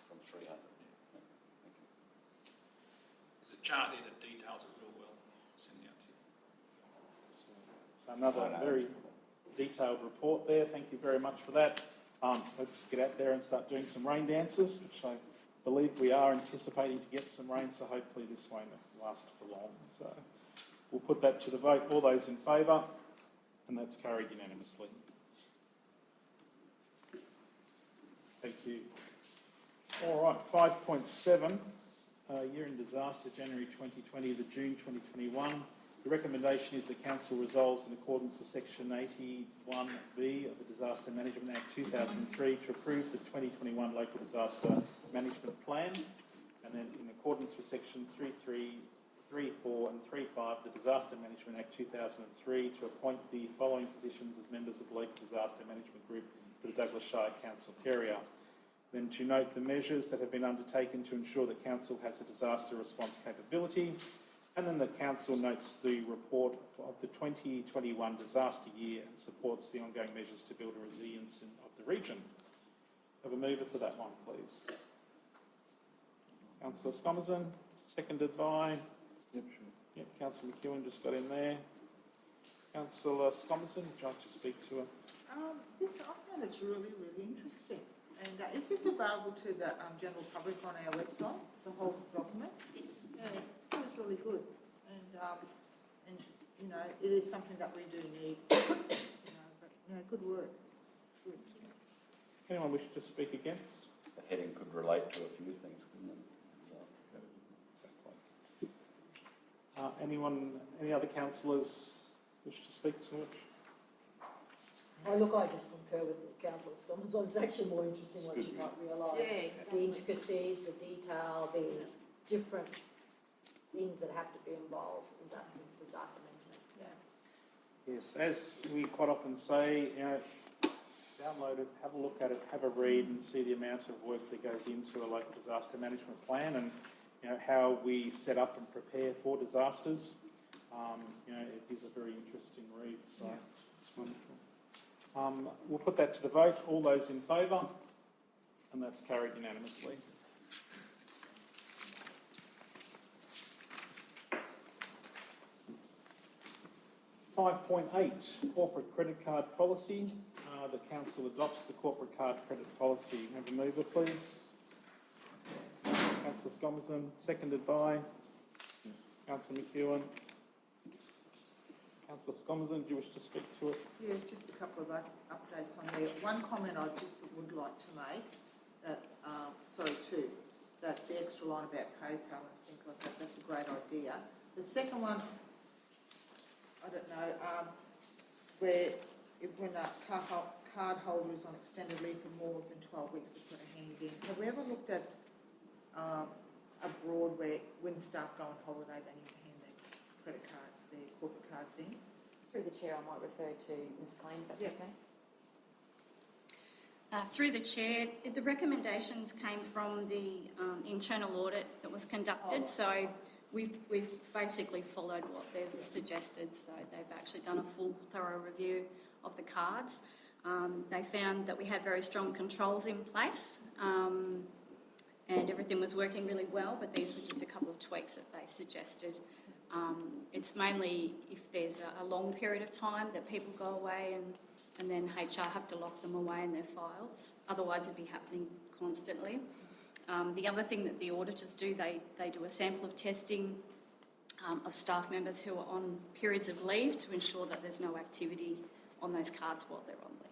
[SPEAKER 1] From 300, yeah. Thank you.
[SPEAKER 9] There's a chart there that details it real well. I'll send it out to you.
[SPEAKER 3] So another very detailed report there. Thank you very much for that. Let's get out there and start doing some rain dances, which I believe we are anticipating to get some rain, so hopefully this won't last for long. So we'll put that to the vote. All those in favour? And that's carried unanimously. Thank you. All right, 5.7, year in disaster, January 2020 to June 2021. The recommendation is the Council resolves in accordance with Section 81B of the Disaster Management Act 2003 to approve the 2021 Local Disaster Management Plan, and then in accordance with Section 33, 34 and 35 of the Disaster Management Act 2003 to appoint the following positions as members of the Local Disaster Management Group for the Douglas Shire Council area. Then to note the measures that have been undertaken to ensure that Council has a disaster response capability. And then the Council notes the report of the 2021 disaster year and supports the ongoing measures to build a resilience of the region. Have a mover for that one, please. Councillor Stomazon, seconded by...
[SPEAKER 8] Yep, sure.
[SPEAKER 3] Yep, Councillor McEwen just got in there. Councillor Stomazon, would you like to speak to it?
[SPEAKER 5] This I find it's really, really interesting. And is this available to the general public on our website, the whole document?
[SPEAKER 4] Yes.
[SPEAKER 5] Yeah, it's really good. And you know, it is something that we do need. Good work. Good.
[SPEAKER 3] Anyone wish to speak against?
[SPEAKER 1] The heading could relate to a few things, couldn't it?
[SPEAKER 3] Exactly. Any other councillors wish to speak to it?
[SPEAKER 2] Oh, look, I just concur with Councillor Stomazon. It's actually more interesting once you might realise
[SPEAKER 5] exactly.
[SPEAKER 2] the intricacies, the detail, the different things that have to be involved in that disaster management. Yeah.
[SPEAKER 3] Yes, as we quite often say, download it, have a look at it, have a read and see the amount of work that goes into a local disaster management plan and, you know, how we set up and prepare for disasters. You know, it is a very interesting read, so it's wonderful. We'll put that to the vote. All those in favour? And that's carried unanimously. (5.8) Corporate credit card policy. The council adopts the corporate card credit policy. Have a mover, please. Councillor Scomerson, seconded by Councillor McEwen. Councillor Scomerson, do you wish to speak to it?
[SPEAKER 5] Yeah, just a couple of updates on there. One comment I just would like to make, that, two, that the extra line about PayPal and things like that, that's a great idea. The second one, I don't know, when a card holder is on extended leave for more than 12 weeks, they've got to hand it in. Have we ever looked at abroad where when staff go on holiday, they need to hand their credit card, their corporate cards in?
[SPEAKER 4] Through the chair, I might refer to Ms. Klein, if that's
[SPEAKER 5] Yeah.
[SPEAKER 4] okay.
[SPEAKER 10] Through the chair, the recommendations came from the internal audit that was conducted, so we've basically followed what they've suggested. So they've actually done a full, thorough review of the cards. They found that we had very strong controls in place, and everything was working really well, but these were just a couple of tweaks that they suggested. It's mainly if there's a long period of time that people go away and then HR have to lock them away in their files. Otherwise it'd be happening constantly. The other thing that the auditors do, they do a sample of testing of staff members who are on periods of leave to ensure that there's no activity on those cards while they're on leave.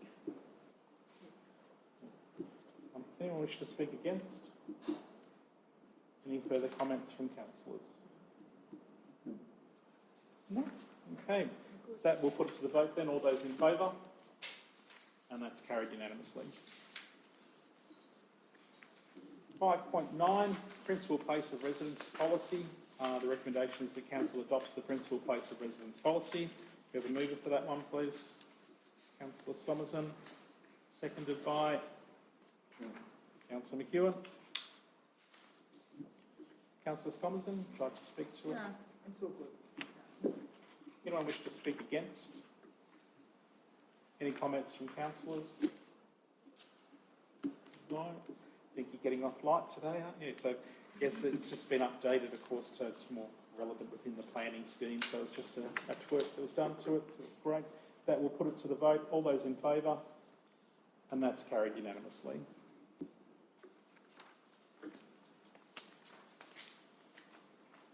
[SPEAKER 3] Anyone wish to speak against? Any further comments from councillors? No? Okay. That will put it to the vote then. All those in favour? And that's carried unanimously. 5.9, Principal Place of Residence Policy. The recommendation is the council adopts the Principal Place of Residence Policy. We have a mover for that one, please. Councillor Scomerson, seconded by Councillor McEwen. Councillor Scomerson, would you like to speak to it?
[SPEAKER 5] No, it's all good.
[SPEAKER 3] Anyone wish to speak against? Any comments from councillors? No? I think you're getting off light today, aren't you? So, yes, it's just been updated, of course, so it's more relevant within the planning scheme. So it's just a twerk that was done to it, so it's great. That will put it to the vote. All those in favour? And that's carried unanimously.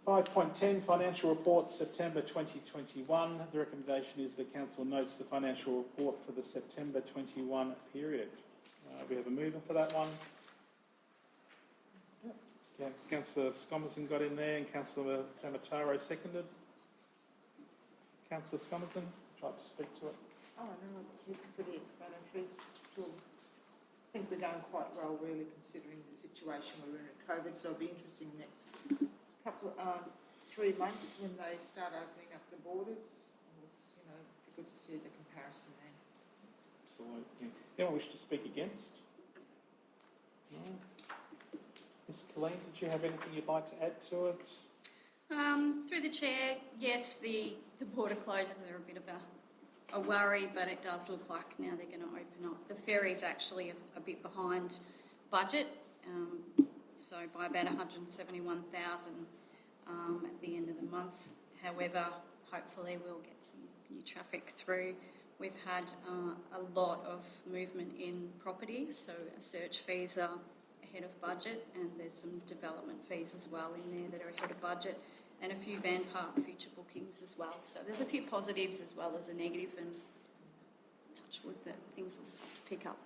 [SPEAKER 3] (5.10) Financial Report, September 2021. The recommendation is the council notes the financial report for the September 21 period. We have a mover for that one. Yeah, Councillor Scomerson got in there and Councillor Samataro seconded. Councillor Scomerson, would you like to speak to it?
[SPEAKER 5] Oh, no, it's pretty explanatory. Still, I think we're going quite well, really, considering the situation we're in at COVID. So it'll be interesting next couple, 3 months when they start opening up the borders. It's, you know, be good to see the comparison there.
[SPEAKER 3] Absolutely. Anyone wish to speak against? No. Ms. Colleen, did you have anything you'd like to add to it?
[SPEAKER 10] Through the chair, yes, the border closures are a bit of a worry, but it does look like now they're going to open up. The ferry's actually a bit behind budget, so by about 171,000 at the end of the month. However, hopefully we'll get some new traffic through. We've had a lot of movement in property, so search fees are ahead of budget, and there's some development fees as well in there that are ahead of budget, and a few van park future bookings as well. So there's a few positives as well as a negative, and touch wood that things will start to pick up.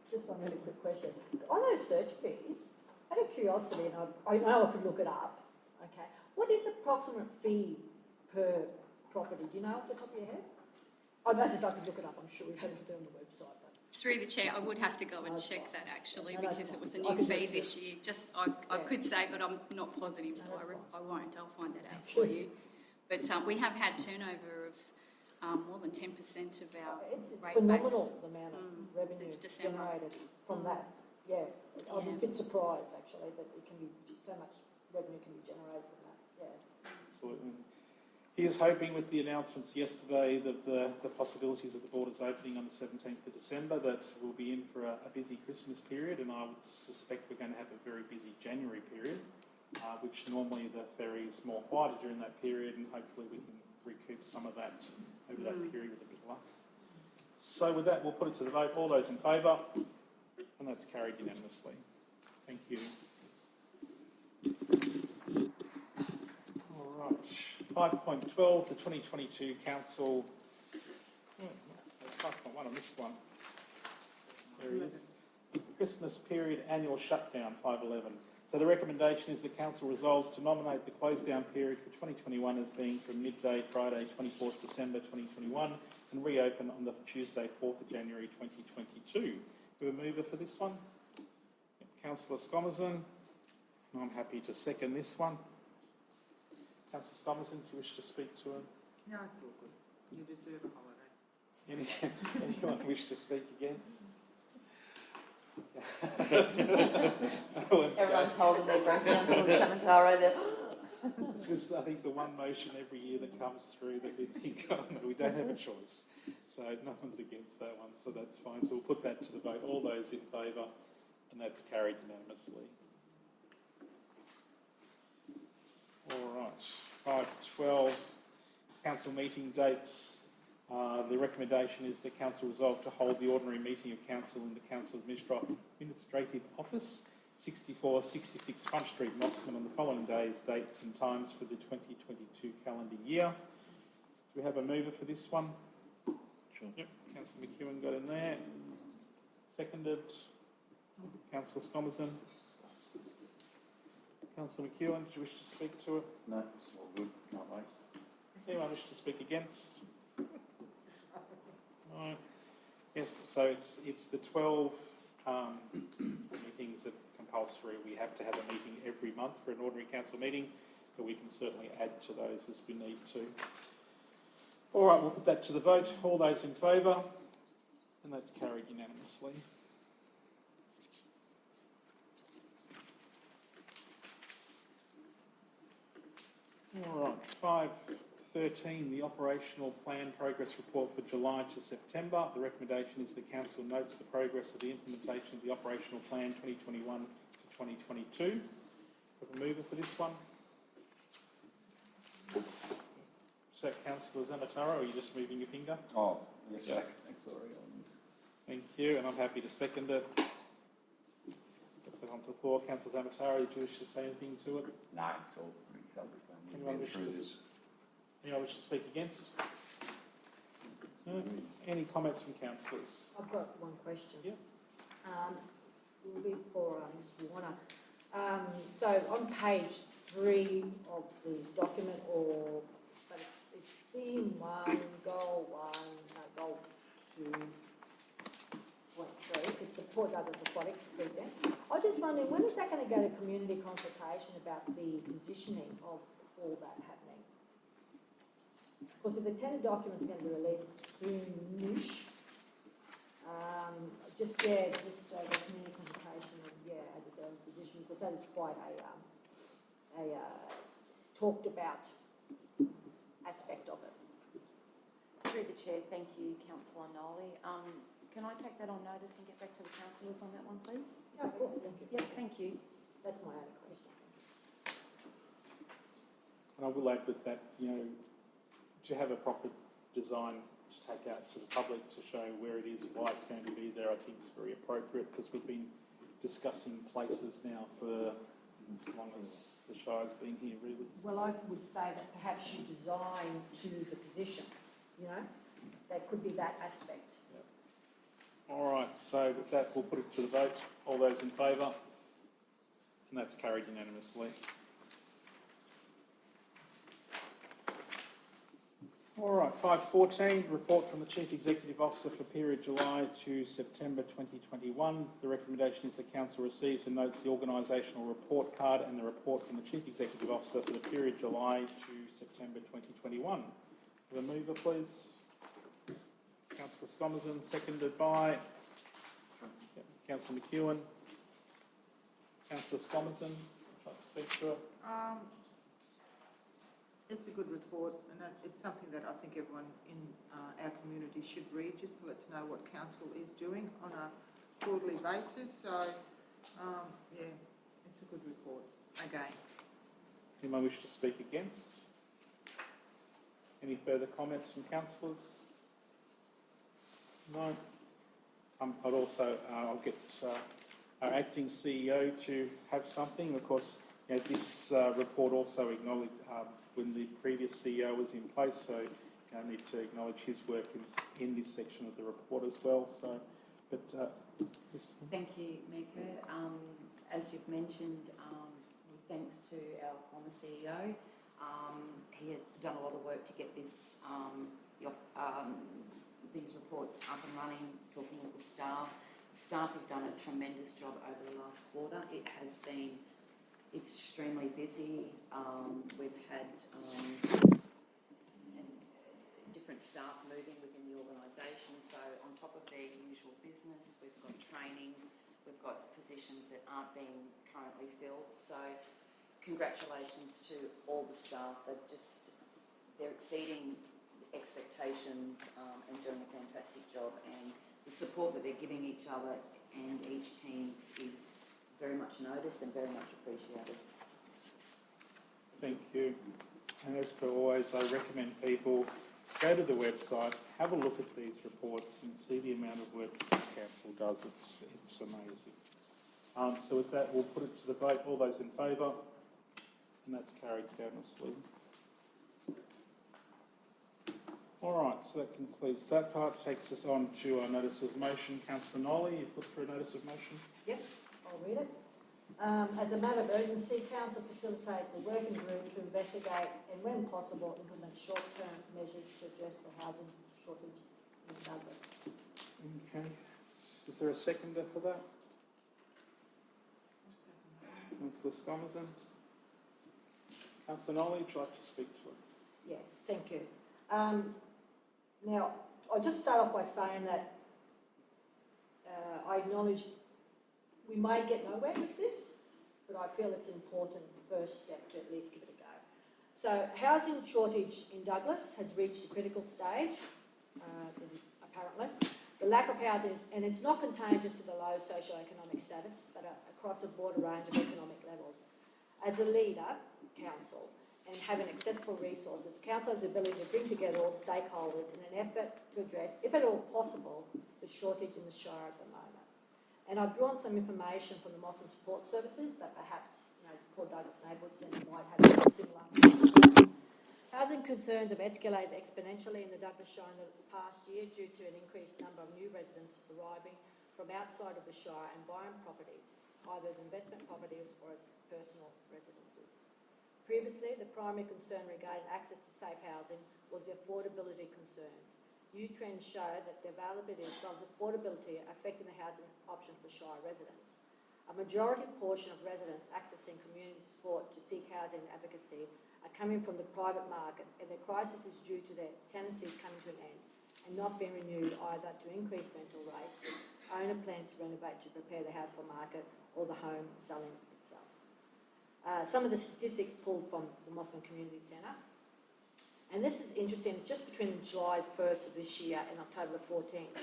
[SPEAKER 2] Just one really quick question. On those search fees, out of curiosity, and I know I could look it up, okay, what is the approximate fee per property? Do you know off the top of your head? I just like to look it up. I'm sure we have it there on the website. But
[SPEAKER 10] Through the chair, I would have to go and check that actually, because it was a
[SPEAKER 2] I
[SPEAKER 10] new
[SPEAKER 2] can do
[SPEAKER 10] fee
[SPEAKER 2] it
[SPEAKER 10] this year. Just I could say, but I'm not positive, so
[SPEAKER 2] No, that's
[SPEAKER 10] I won't. I'll find that out
[SPEAKER 2] Thank
[SPEAKER 10] for
[SPEAKER 2] you.
[SPEAKER 10] you. But we have had turnover of more than 10% of our
[SPEAKER 2] it's
[SPEAKER 10] rate
[SPEAKER 2] phenomenal,
[SPEAKER 10] base.
[SPEAKER 2] the amount of revenue
[SPEAKER 10] It's December.
[SPEAKER 2] generated from that. Yeah, I'm a
[SPEAKER 10] Yeah.
[SPEAKER 2] bit surprised actually that it can be, so much revenue can be generated from that, yeah.
[SPEAKER 3] Absolutely. He is hoping with the announcements yesterday that the possibilities of the borders opening on the 17th of December, that we'll be in for a busy Christmas period, and I would suspect we're going to have a very busy January period, which normally the ferry is more quieter during that period, and hopefully we can recoup some of that over that period with a bit of luck. So with that, we'll put it to the vote. All those in favour? And that's carried unanimously. Thank you. All right. 5.12, the 2022 Council... 5.1 on this one. There it is. Christmas period annual shutdown, 5.11. So the recommendation is the Council resolves to nominate the close down period for 2021 as being from midday Friday 24th December 2021 and reopen on the Tuesday 4th of January 2022. We have a mover for this one? Councillor Scomerson. And I'm happy to second this one. Councillor Scomerson, do you wish to speak to him?
[SPEAKER 5] No, it's all good. You deserve a holiday.
[SPEAKER 3] Anyone wish to speak against?
[SPEAKER 4] Everyone's holding their breath, Councillor Samataro there.
[SPEAKER 3] This is, I think, the one motion every year that comes through that we think, oh no, we don't have a choice. So no one's against that one, so that's fine. So we'll put that to the vote. All those in favour, and that's carried unanimously. All right, 5.12, council meeting dates. The recommendation is the council resolve to hold the ordinary meeting of council in the council administrative office, 64 66 Front Street, Mosman, on the following days, dates and times for the 2022 calendar year. Do we have a mover for this one?
[SPEAKER 8] Sure.
[SPEAKER 3] Yep, Councillor McEwen got in there. Seconded. Councillor Scomerson. Councillor McEwen, do you wish to speak to it?
[SPEAKER 8] No, it's all good. Can't wait.
[SPEAKER 3] Anyone wish to speak against? No. Yes, so it's the 12 meetings that are compulsory. We have to have a meeting every month for an ordinary council meeting, but we can certainly add to those as we need to. All right, we'll put that to the vote. All those in favour? And that's carried unanimously. All right, 5.13, the operational plan progress report for July to September. The recommendation is the council notes the progress of the implementation of the operational plan 2021 to 2022. Have a mover for this one? Is that Councillor Zamataro, or are you just moving your finger?
[SPEAKER 1] Oh, yes,
[SPEAKER 3] Yeah.
[SPEAKER 1] sorry.
[SPEAKER 3] Thank you, and I'm happy to second it. Put it onto the floor. Councillor Zamataro, do you wish to say anything to it?
[SPEAKER 1] No, it's all pretty self-explanatory.
[SPEAKER 3] Anyone wish to, anyone wish to speak against? No? Any comments from councillors?
[SPEAKER 2] I've got one question.
[SPEAKER 3] Yep.
[SPEAKER 2] Will be for Ms. Warner. So on page 3 of the document, but it's theme 1, goal 1, goal 2.3. It's the Port Douglas Aquatic Precinct. I was just wondering, when is that going to go to community consultation about the positioning of all that happening? Because if the tender document's going to be released soonish, the community consultation of, as its own position, because that is quite a talked about aspect of it.
[SPEAKER 4] Through the chair, thank you, Councillor Nolly. Can I take that on notice and get back to the councillors on that one, please?
[SPEAKER 2] Yeah, of course, thank you.
[SPEAKER 4] Yep, thank you.
[SPEAKER 2] That's my only question.
[SPEAKER 3] And I will add with that, to have a proper design to take out to the public to show where it is, why it's going to be there, I think is very appropriate, because we've been discussing places now for as long as the Shire's been here, really.
[SPEAKER 2] Well, I would say that perhaps you design to the position, that could be that aspect.
[SPEAKER 3] All right, so with that, we'll put it to the vote. All those in favour? And that's carried unanimously. All right, 5.14, report from the Chief Executive Officer for period July to September 2021. The recommendation is the Council receives and notes the organisational report card and the report from the Chief Executive Officer for the period July to September 2021. The mover, please. Councillor Scomerson, seconded by Councillor McEwen. Councillor Scomerson, would like to speak to it?
[SPEAKER 5] It's a good report, and it's something that I think everyone in our community should read, just to let you know what council is doing on a quarterly basis. So, yeah, it's a good report, again.
[SPEAKER 3] Anyone wish to speak against? Any further comments from councillors? No. I'd also, I'll get our acting CEO to have something. Of course, you know, this report also acknowledged when the previous CEO was in place, so I need to acknowledge his work in this section of the report as well. So, but yes.
[SPEAKER 4] Thank you, Mayor Kerr. As you've mentioned, thanks to our former CEO, he had done a lot of work to get this these reports up and running, talking with the staff. The staff have done a tremendous job over the last quarter. It has been extremely busy. We've had different staff moving within the organisation, so on top of their usual business, we've got training, we've got positions that aren't being currently filled. So congratulations to all the staff. They're exceeding expectations and doing a fantastic job, and the support that they're giving each other and each team is very much noticed and very much appreciated.
[SPEAKER 3] Thank you. And as per always, I recommend people go to the website, have a look at these reports and see the amount of work that this council does. It's amazing. So with that, we'll put it to the vote. All those in favour? And that's carried unanimously. All right, so that concludes that part. Takes us on to our notice of motion. Councillor Nolly, you put through a notice of motion?
[SPEAKER 2] Yes, I'll read it. As a matter of urgency, Council facilitates a working group to investigate and, when possible, implement short-term measures to address the housing shortage in Douglas.
[SPEAKER 3] Okay. Is there a seconder for that? Councillor Scomerson? Councillor Nolly, would you like to speak to it?
[SPEAKER 2] Yes, thank you. Now, I'll just start off by saying that I acknowledge we may get nowhere with this, but I feel it's an important first step to at least give it a go. So, housing shortage in Douglas has reached a critical stage, apparently. The lack of housing, and it's not contained just to the low socio-economic status, but across a broader range of economic levels. As a leader, council, and having accessible resources, council has the ability to bring together all stakeholders in an effort to address, if at all possible, the shortage in the Shire at the moment. And I've drawn some information from the Mosman Support Services, but perhaps, poor Douglas neighbourhood centre might have some similar. Housing concerns have escalated exponentially in the Douglas Shire in the past year due to an increased number of new residents arriving from outside of the Shire and buying properties, either as investment properties or as personal residences. Previously, the primary concern regarding access to safe housing was the affordability concerns. New trends show that the availability as well as affordability are affecting the housing option for Shire residents. A majority portion of residents accessing community support to seek housing and advocacy are coming from the private market, and the crisis is due to their tenancies coming to an end and not being renewed either to increase rental rates, owner plans to renovate to prepare the house for market, or the home selling itself. Some of the statistics pulled from the Mosman Community Centre. And this is interesting, it's just between July 1st of this year and October 14th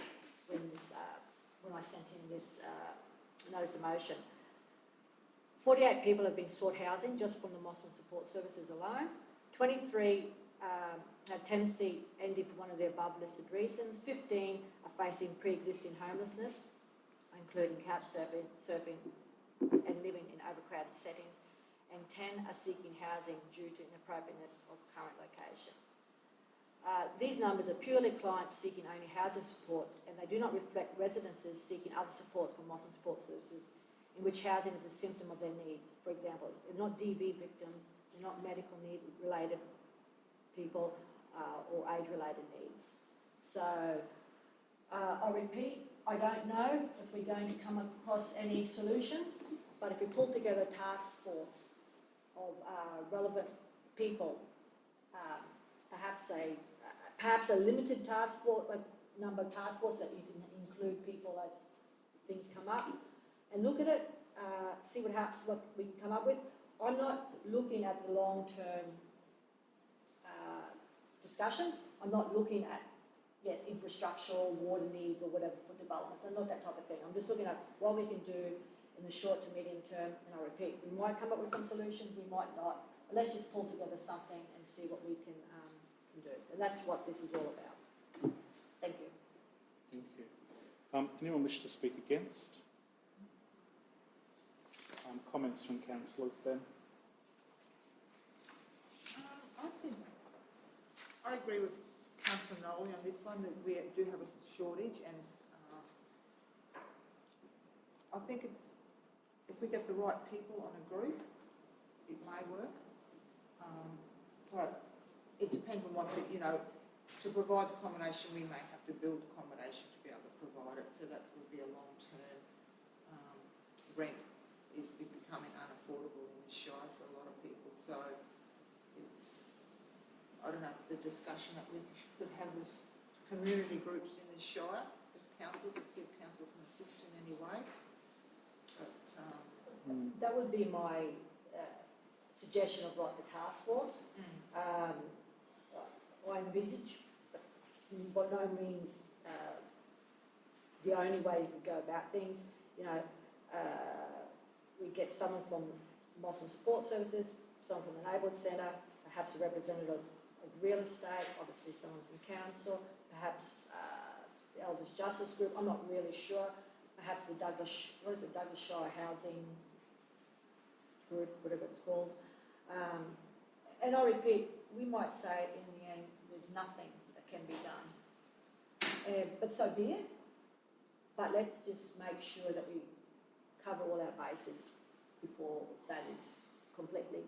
[SPEAKER 2] when I sent in this notice of motion. 48 people have been sought housing just from the Mosman Support Services alone. 23 have tenancy ended for one of the above listed reasons. 15 are facing pre-existing homelessness, including couch surfing and living in overcrowded settings. And 10 are seeking housing due to inappropriateness of current location. These numbers are purely clients seeking only housing support, and they do not reflect residences seeking other support from Mosman Support Services, in which housing is a symptom of their needs. For example, they're not DV victims, they're not medical need-related people or age-related needs. So, I'll repeat, I don't know if we're going to come across any solutions, but if we pull together a task force of relevant people, perhaps a limited task force, number of task force that you can include people as things come up, and look at it, see what we can come up with. I'm not looking at the long-term discussions. I'm not looking at, yes, infrastructural, water needs or whatever for developments. I'm not that type of thing. I'm just looking at what we can do in the short to medium term, and I repeat, we might come up with some solutions, we might not. But let's just pull together something and see what we can do. And that's what this is all about. Thank you.
[SPEAKER 3] Thank you. Anyone wish to speak against? Comments from councillors then?
[SPEAKER 5] I agree with Councillor Nolly on this one, that we do have a shortage, and I think it's, if we get the right people on a group, it may work. But it depends on what, to provide the accommodation, we may have to build accommodation to be able to provide it, so that would be a long-term rent is becoming unaffordable in this shire for a lot of people. So it's, I don't know, the discussion that we could have as community groups in this shire with council, to see if council can assist in any way. But
[SPEAKER 2] That would be my suggestion of like the task force. I envisage, by no means the only way you could go about things. We get someone from Mossman Support Services, someone from the Neighbourhood Centre, perhaps a representative of real estate, obviously someone from council, perhaps the Elders Justice Group, I'm not really sure, perhaps the Douglas Shire Housing Group, whatever it's called. And I repeat, we might say in the end there's nothing that can be done. But so be it. But let's just make sure that we cover all our bases before that is completely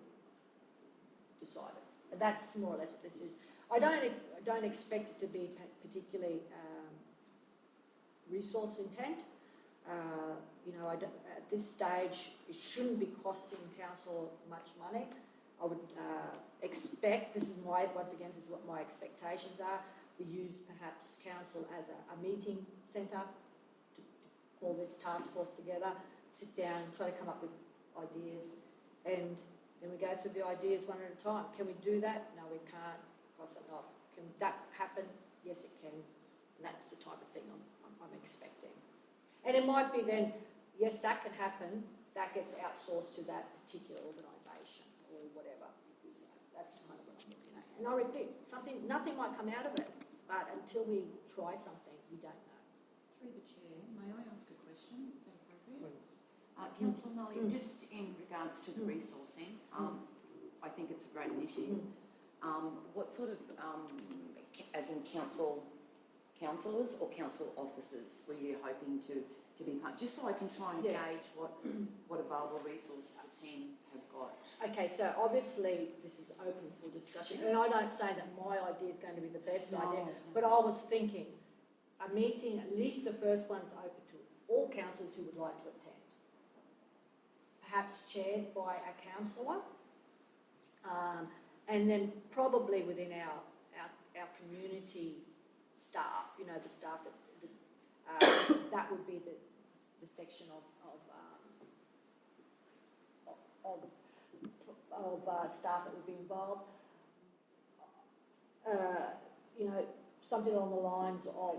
[SPEAKER 2] decided. And that's more or less what this is. I don't expect it to be particularly resource intent. At this stage, it shouldn't be costing council much money. I would expect, this is what my expectations are. We use perhaps council as a meeting centre to call this task force together, sit down, try to come up with ideas, and then we go through the ideas one at a time. Can we do that? No, we can't. Cross it off. Can that happen? Yes, it can. And that's the type of thing I'm expecting. And it might be then, yes, that can happen. That gets outsourced to that particular organisation or whatever. That's kind of what I'm looking at. And I repeat, nothing might come out of it, but until we try something, we don't know.
[SPEAKER 4] Through the chair, may I ask a question? Is that appropriate?
[SPEAKER 3] Please.
[SPEAKER 4] Councillor Nolly, just in regards to the resourcing, I think it's a great initiative. What sort of, as in councillors or council officers were you hoping to be part? Just so I can try and gauge what available resources the team have got.
[SPEAKER 2] Okay, so obviously this is open for discussion, and I don't say that my idea is going to be the best idea, but I was thinking a meeting, at least the first one is open to all councillors who would like to attend. Perhaps chaired by a councillor, and then probably within our community staff, the staff that would be the section of staff that would be involved. Something along the lines of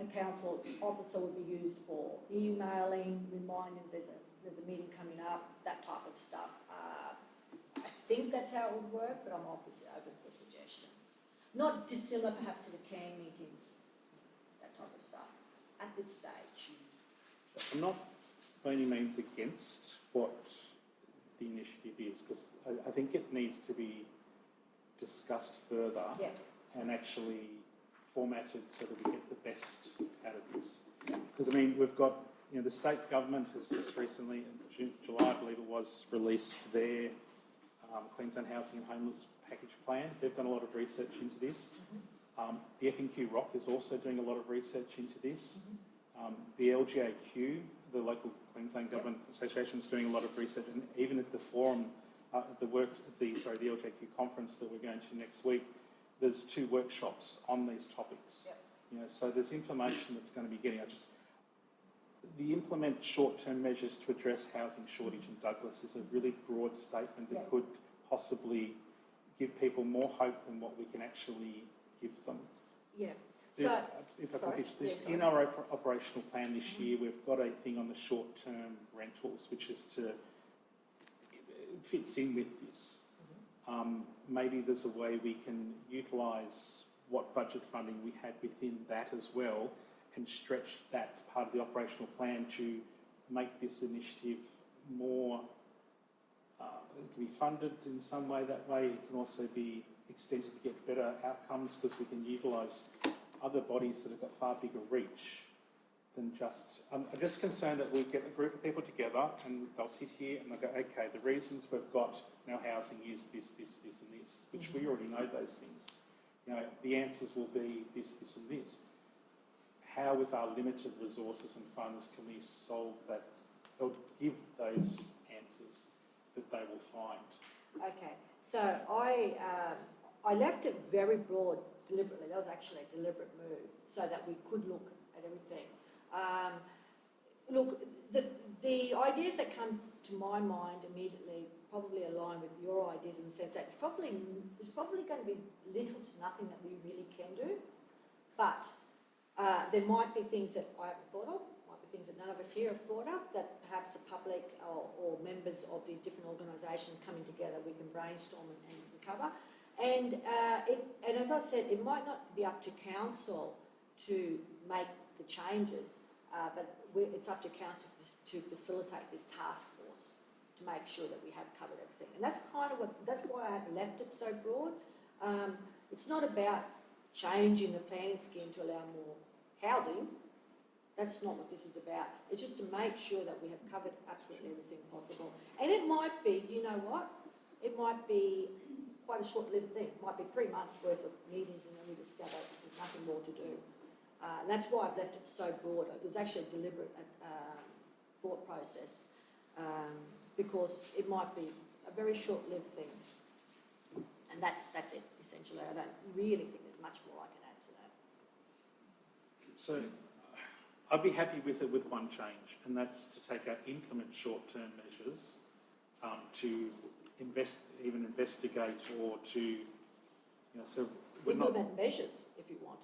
[SPEAKER 2] a council officer would be used for emailing, reminding there's a meeting coming up, that type of stuff. I think that's how it would work, but I'm obviously open for suggestions. Not dissimilar perhaps to the CAN meetings, that type of stuff, at this stage.
[SPEAKER 3] I'm not by any means against what the initiative is, because I think it needs to be discussed further and actually formatted so that we get the best out of this. Because, we've got, the state government has just recently, in July, I believe it was, released their Queensland Housing and Homeless Package Plan. They've done a lot of research into this. The F&Q Rock is also doing a lot of research into this. The LGAQ, the local Queensland Government Association, is doing a lot of research, and even at the forum, the LGAQ conference that we're going to next week, there's 2 workshops on these topics. So there's information that's going to be getting. The implement short-term measures to address housing shortage in Douglas is a really broad statement that
[SPEAKER 2] Yeah.
[SPEAKER 3] could possibly give people more hope than what we can actually give them.
[SPEAKER 2] Yeah.
[SPEAKER 3] There's,
[SPEAKER 2] So,
[SPEAKER 3] if I can
[SPEAKER 2] sorry.
[SPEAKER 3] finish this,
[SPEAKER 2] Yeah,
[SPEAKER 3] in
[SPEAKER 2] sorry.
[SPEAKER 3] our operational plan this year, we've got a thing on the short-term rentals, which is to, it fits in with this. Maybe there's a way we can utilise what budget funding we had within that as well and stretch that part of the operational plan to make this initiative more, it can be funded in some way that way. It can also be extended to get better outcomes because we can utilise other bodies that have got far bigger reach than just... I'm just concerned that we get a group of people together and they'll sit here and they'll go, okay, the reasons we've got no housing is this, this, this and this, which we already know those things. You know, the answers will be this, this and this. How, with our limited resources and funds, can we solve that or give those answers that they will find?
[SPEAKER 2] Okay, so I left it very broad deliberately. That was actually a deliberate move so that we could look at everything. Look, the ideas that come to my mind immediately probably align with your ideas in the sense that there's probably going to be little to nothing that we really can do, but there might be things that I haven't thought of, might be things that none of us here have thought of, that perhaps the public or members of these different organisations coming together, we can brainstorm and cover. And as I said, it might not be up to council to make the changes, but it's up to council to facilitate this task force to make sure that we have covered everything. And that's kind of that's why I have left it so broad. It's not about changing the planning scheme to allow more housing. That's not what this is about. It's just to make sure that we have covered absolutely everything possible. And it might be, you know what? It might be quite a short-lived thing. It might be 3 months worth of meetings and then we discover there's nothing more to do. And that's why I've left it so broad. It was actually a deliberate thought process because it might be a very short-lived thing. And that's it, essentially. I don't really think there's much more I can add to that.
[SPEAKER 3] So I'd be happy with it with one change, and that's to take out implement short-term measures to investigate or to, so we're not...
[SPEAKER 2] Implement measures, if you want.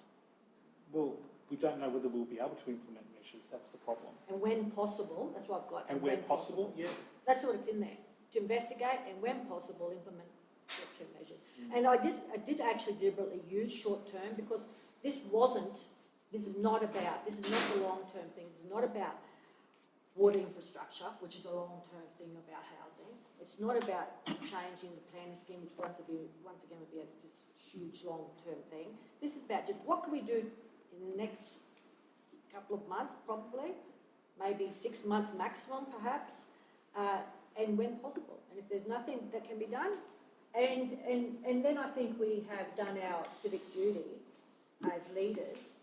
[SPEAKER 3] Well, we don't know whether we'll be able to implement measures, that's the problem.
[SPEAKER 2] And when possible, that's what I've got.
[SPEAKER 3] And where possible, yeah.
[SPEAKER 2] That's what it's in there. To investigate and when possible, implement short-term measures. And I did actually deliberately use short-term because this is not the long-term thing. This is not about water infrastructure, which is a long-term thing about housing. It's not about changing the planning scheme, which once again would be this huge long-term thing. This is about just what can we do in the next couple of months, probably, maybe 6 months maximum, perhaps, and when possible. And if there's nothing that can be done, and then I think we have done our civic duty as leaders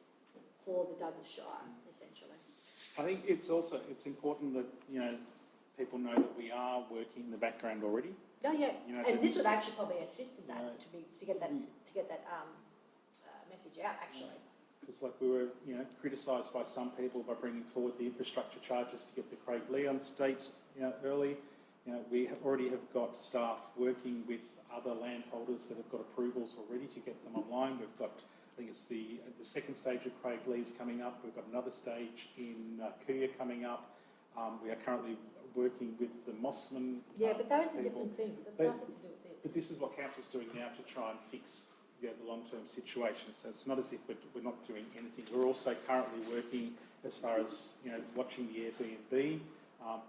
[SPEAKER 2] for the Douglas Shire, essentially.
[SPEAKER 3] I think it's important that, people know that we are working in the background already.
[SPEAKER 2] Oh yeah, and this would actually probably assist in that
[SPEAKER 3] No.
[SPEAKER 2] to get that message out actually.
[SPEAKER 3] Because we were, criticised by some people by bringing forward the infrastructure charges to get the Craig Leon state, early. We already have got staff working with other landholders that have got approvals already to get them online. We've got, I think it's the second stage of Craig Lee's coming up. We've got another stage in Kuya coming up. We are currently working with the Mossman.
[SPEAKER 2] Yeah, but those are
[SPEAKER 3] people.
[SPEAKER 2] different things. That's
[SPEAKER 3] But-
[SPEAKER 2] nothing to do with this.
[SPEAKER 3] But this is what Council's doing now to try and fix the long-term situation. So it's not as if we're not doing anything. We're also currently working as far as, watching the Airbnb.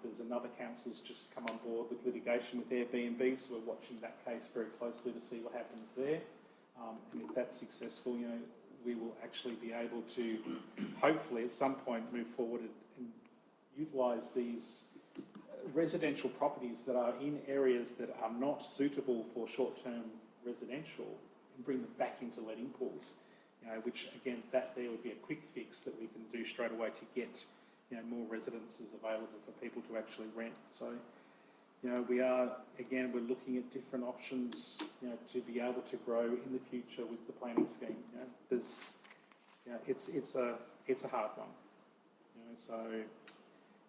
[SPEAKER 3] There's another council's just come on board with litigation with Airbnb, so we're watching that case very closely to see what happens there. And if that's successful, we will actually be able to hopefully at some point move forward and utilise these residential properties that are in areas that are not suitable for short-term residential and bring them back into letting pools, which again, that there would be a quick fix that we can do straight away to get, more residences available for people to actually rent. So, we're looking at different options, to be able to grow in the future with the planning scheme. It's a hard one. So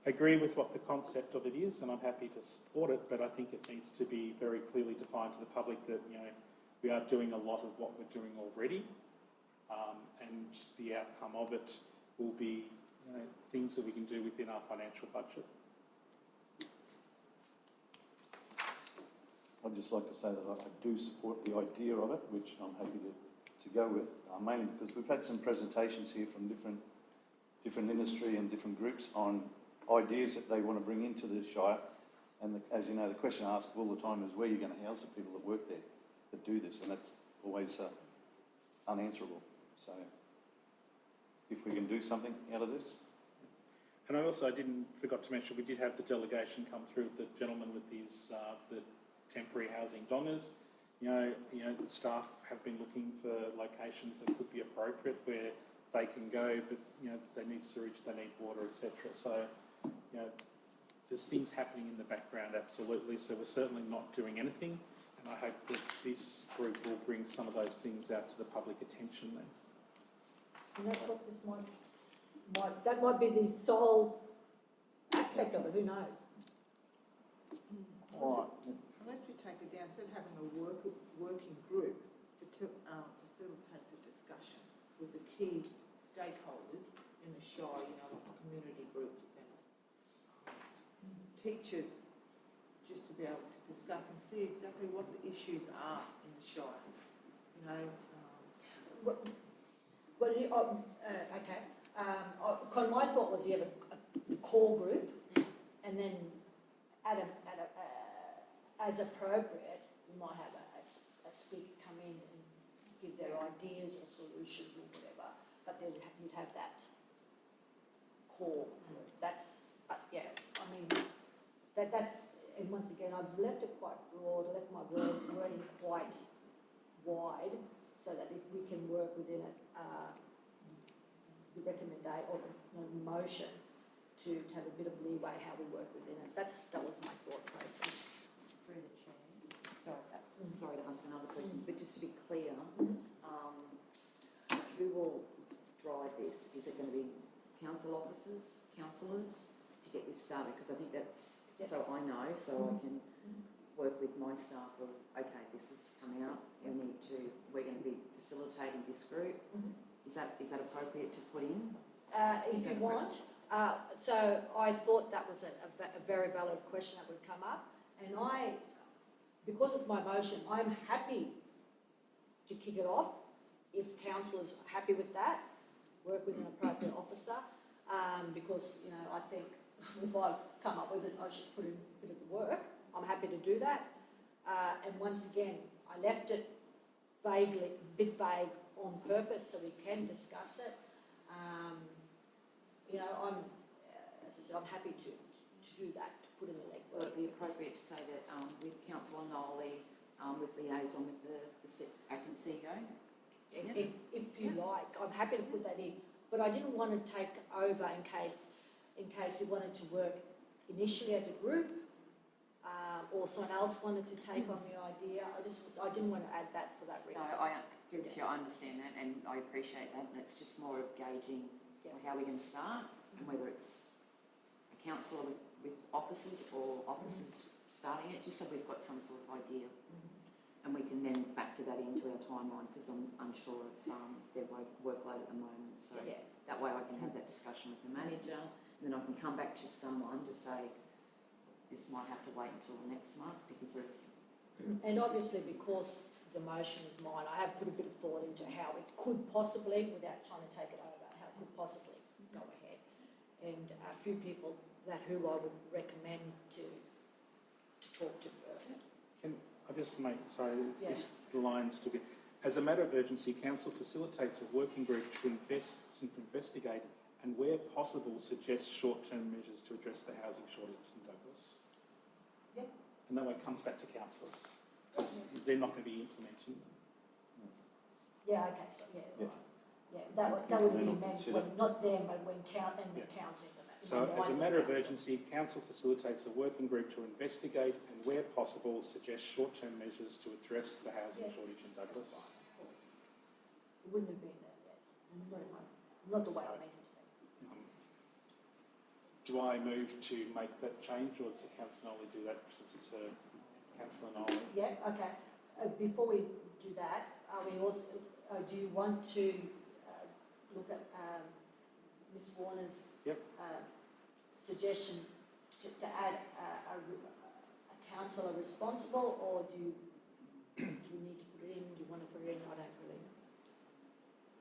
[SPEAKER 3] agree with what the concept of it is, and I'm happy to support it, but I think it needs to be very clearly defined to the public that, we are doing a lot of what we're doing already, and the outcome of it will be, things that we can do within our financial budget.
[SPEAKER 8] I'd just like to say that I do support the idea of it, which I'm happy to go with, mainly because we've had some presentations here from different industry and different groups on ideas that they want to bring into the Shire. And as you know, the question asked all the time is where are you going to house the people that work there, that do this, and that's always unanswerable. So if we can do something out of this.
[SPEAKER 3] And I forgot to mention, we did have the delegation come through, the gentleman with his, the temporary housing dongers. The staff have been looking for locations that could be appropriate where they can go, but, they need sewage, they need water, etc. So, there's things happening in the background, absolutely. So we're certainly not doing anything. And I hope that this group will bring some of those things out to the public attention then.
[SPEAKER 2] And that's what this that might be the sole aspect of it, who knows?
[SPEAKER 8] All right.
[SPEAKER 5] Unless we take it down, instead of having a working group that facilitates a discussion with the key stakeholders in the Shire, like community groups and teachers, just to be able to discuss and see exactly what the issues are in the Shire.
[SPEAKER 2] Okay. My thought was you have a core group, and then as appropriate, you might have a speaker come in and give their ideas or solutions or whatever, but then you'd have that core group. That's, that's, and once again, I've left it quite broad, left my wording quite wide, so that if we can work within it, the recommendation or the motion to have a bit of leeway how we work within it. That was my thought process.
[SPEAKER 4] Through the chair. I'm sorry to ask another question, but just to be clear, who will drive this? Is it going to be council officers, councillors, to get this started? Because I think that's, so I know, so I can work with my staff of, okay, this is coming out, we're going to be facilitating this group. Is that appropriate to put in?
[SPEAKER 2] If you want. So I thought that was a very valid question that would come up, and because it's my motion, I'm happy to kick it off if councillors are happy with that, work with an appropriate officer, because, I think if I've come up with it, I should put in a bit of the work. I'm happy to do that. And once again, I left it a bit vague on purpose so we can discuss it. As I said, I'm happy to do that, to put in the legwork.
[SPEAKER 4] Would it be appropriate to say that with Councillor Nolly, with liaison with the acting CEO?
[SPEAKER 2] If you like, I'm happy to put that in. But I didn't want to take over in case we wanted to work initially as a group, or someone else wanted to take on the idea. I didn't want to add that for that reason.
[SPEAKER 4] No, through the chair, I understand that, and I appreciate that. And it's just more of gauging how we're going to start, and whether it's a councillor with officers or officers starting it, just so we've got some sort of idea. And we can then factor that into our timeline, because I'm unsure of their workload at the moment. So that way I can have that discussion with the manager, and then I can come back to someone to say, this might have to wait until next month because of...
[SPEAKER 2] And obviously, because the motion is mine, I have put a bit of thought into how it could possibly, without trying to take it over, how it could possibly go ahead. And a few people who I would recommend to talk to first.
[SPEAKER 3] Can I just this lines to be... As a matter of urgency, Council facilitates a working group to investigate and, where possible, suggest short-term measures to address the housing shortage in Douglas.
[SPEAKER 2] Yep.
[SPEAKER 3] And that way it comes back to councillors, because they're not going to be implementing them.
[SPEAKER 2] Yeah, okay, so that would be meant when, not them, but when council implement.
[SPEAKER 3] So, as a matter of urgency, Council facilitates a working group to investigate and, where possible, suggest short-term measures to address the housing shortage in Douglas.
[SPEAKER 2] It wouldn't have been that, not the way I meant it
[SPEAKER 3] do I move to make that change, or does the councillor Nolly do that since it's her councillor Nolly?
[SPEAKER 2] Yeah, okay. Before we do that, are we also, do you want to look at Ms Warner's
[SPEAKER 3] Yep.
[SPEAKER 2] suggestion to add a councillor responsible, or do you need to put it in? Do you want to put it in? I don't really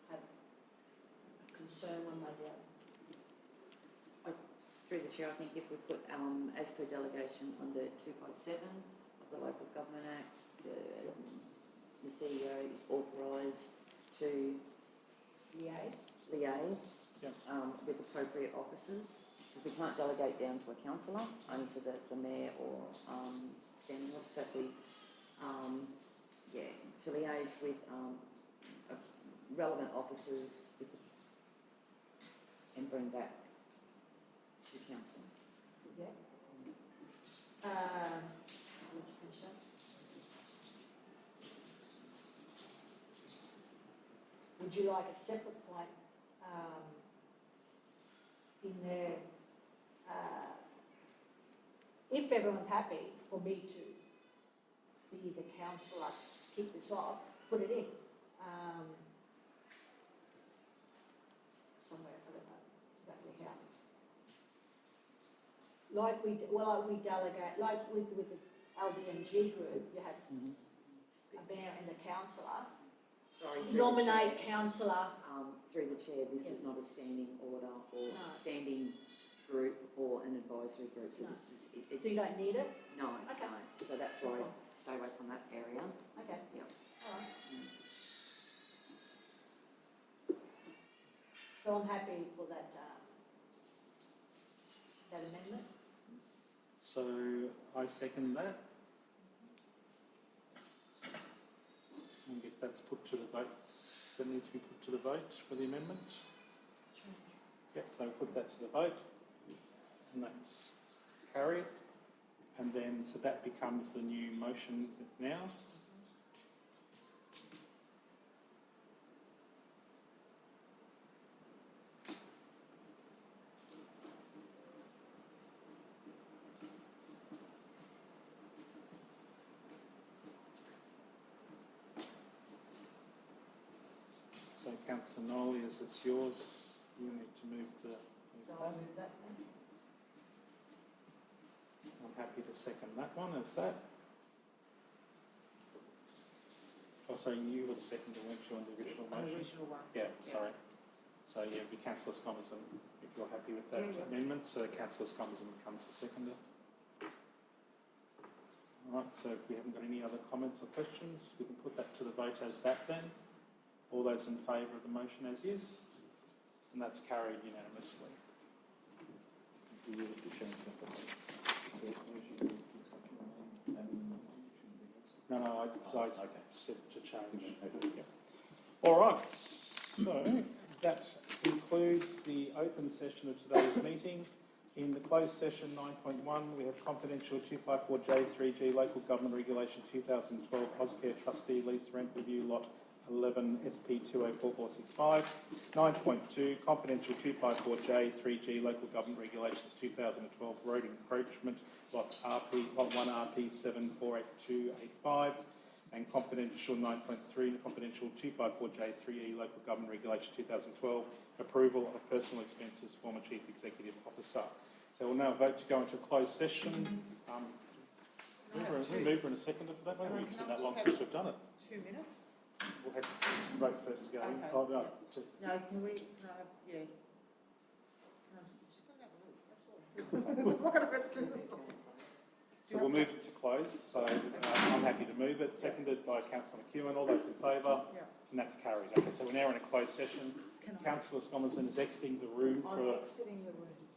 [SPEAKER 2] have a concern one way or the other.
[SPEAKER 4] Through the chair, I think if we put, as per delegation under 257 of the Local Government Act, the CEO is authorised to liaise
[SPEAKER 3] Yep.
[SPEAKER 4] with appropriate officers. Because we can't delegate down to a councillor, only to the mayor or standing officer. If we, to liaise with relevant officers and bring back to council.
[SPEAKER 2] Yeah. I'll let you finish that. Would you like a separate point in there? If everyone's happy for me to be the councillor, kick this off, put it in somewhere. I don't know exactly how. Like we delegate, like with the LBNG group, you have a mayor and a councillor.
[SPEAKER 4] Sorry.
[SPEAKER 2] Nominate councillor.
[SPEAKER 4] Through the chair, this is not a standing order or standing group or an advisory group. So this is
[SPEAKER 2] So you don't need it?
[SPEAKER 4] no.
[SPEAKER 2] Okay.
[SPEAKER 4] No. So that's why stay away from that area.
[SPEAKER 2] Okay.
[SPEAKER 4] Yeah.
[SPEAKER 2] All right. So I'm happy for that, that amendment.
[SPEAKER 3] So I second that. And if that's put to the vote, that needs to be put to the vote for the amendment. Yep, so put that to the vote, and that's carried. And then, so that becomes the new motion now. So councillor Nolly, as it's yours, you need to move the
[SPEAKER 2] So I'll move that then.
[SPEAKER 3] I'm happy to second that one as that. Oh, sorry, you were the seconder, weren't you, on the original
[SPEAKER 5] On the
[SPEAKER 3] motion?
[SPEAKER 5] original one.
[SPEAKER 3] Yeah, sorry. So yeah, it'd be councillor Scomerson, if you're happy with that amendment. So councillor Scomerson becomes the seconder. All right, so if we haven't got any other comments or questions, we can put that to the vote as that then. All those in favour of the motion as is? And that's carried unanimously. No, because I said to change. Yeah. All right, so that concludes the open session of today's meeting. In the closed session 9.1, we have confidential 254J3G Local Government Regulation 2012 Ozcare Trustee Lease Rent Review Lot 11 SP 204465. 9.2, confidential 254J3G Local Government Regulations 2012 Road Encroachment Lot 1 RP 748285. And confidential 9.3, confidential 254J3E Local Government Regulation 2012 Approval of Personal Expenses Former Chief Executive Officer. So we'll now vote to go into closed session. We move in a second for that one. It's been that long since we've done it.
[SPEAKER 5] 2 minutes?
[SPEAKER 3] We'll have to vote first to go in.
[SPEAKER 5] Okay.
[SPEAKER 3] Oh, no.
[SPEAKER 5] No, can we, no, yeah. No, just gonna have a look, that's all. What can I do?
[SPEAKER 3] So we'll move it to close. So I'm happy to move it. Seconded by Councillor McEwen. All those in favour?
[SPEAKER 5] Yeah.
[SPEAKER 3] And that's carried. Okay, so we're now in a closed session.
[SPEAKER 5] Can I-
[SPEAKER 3] Councillor Scomerson is exiting the room
[SPEAKER 5] I'm
[SPEAKER 3] for...
[SPEAKER 5] exiting the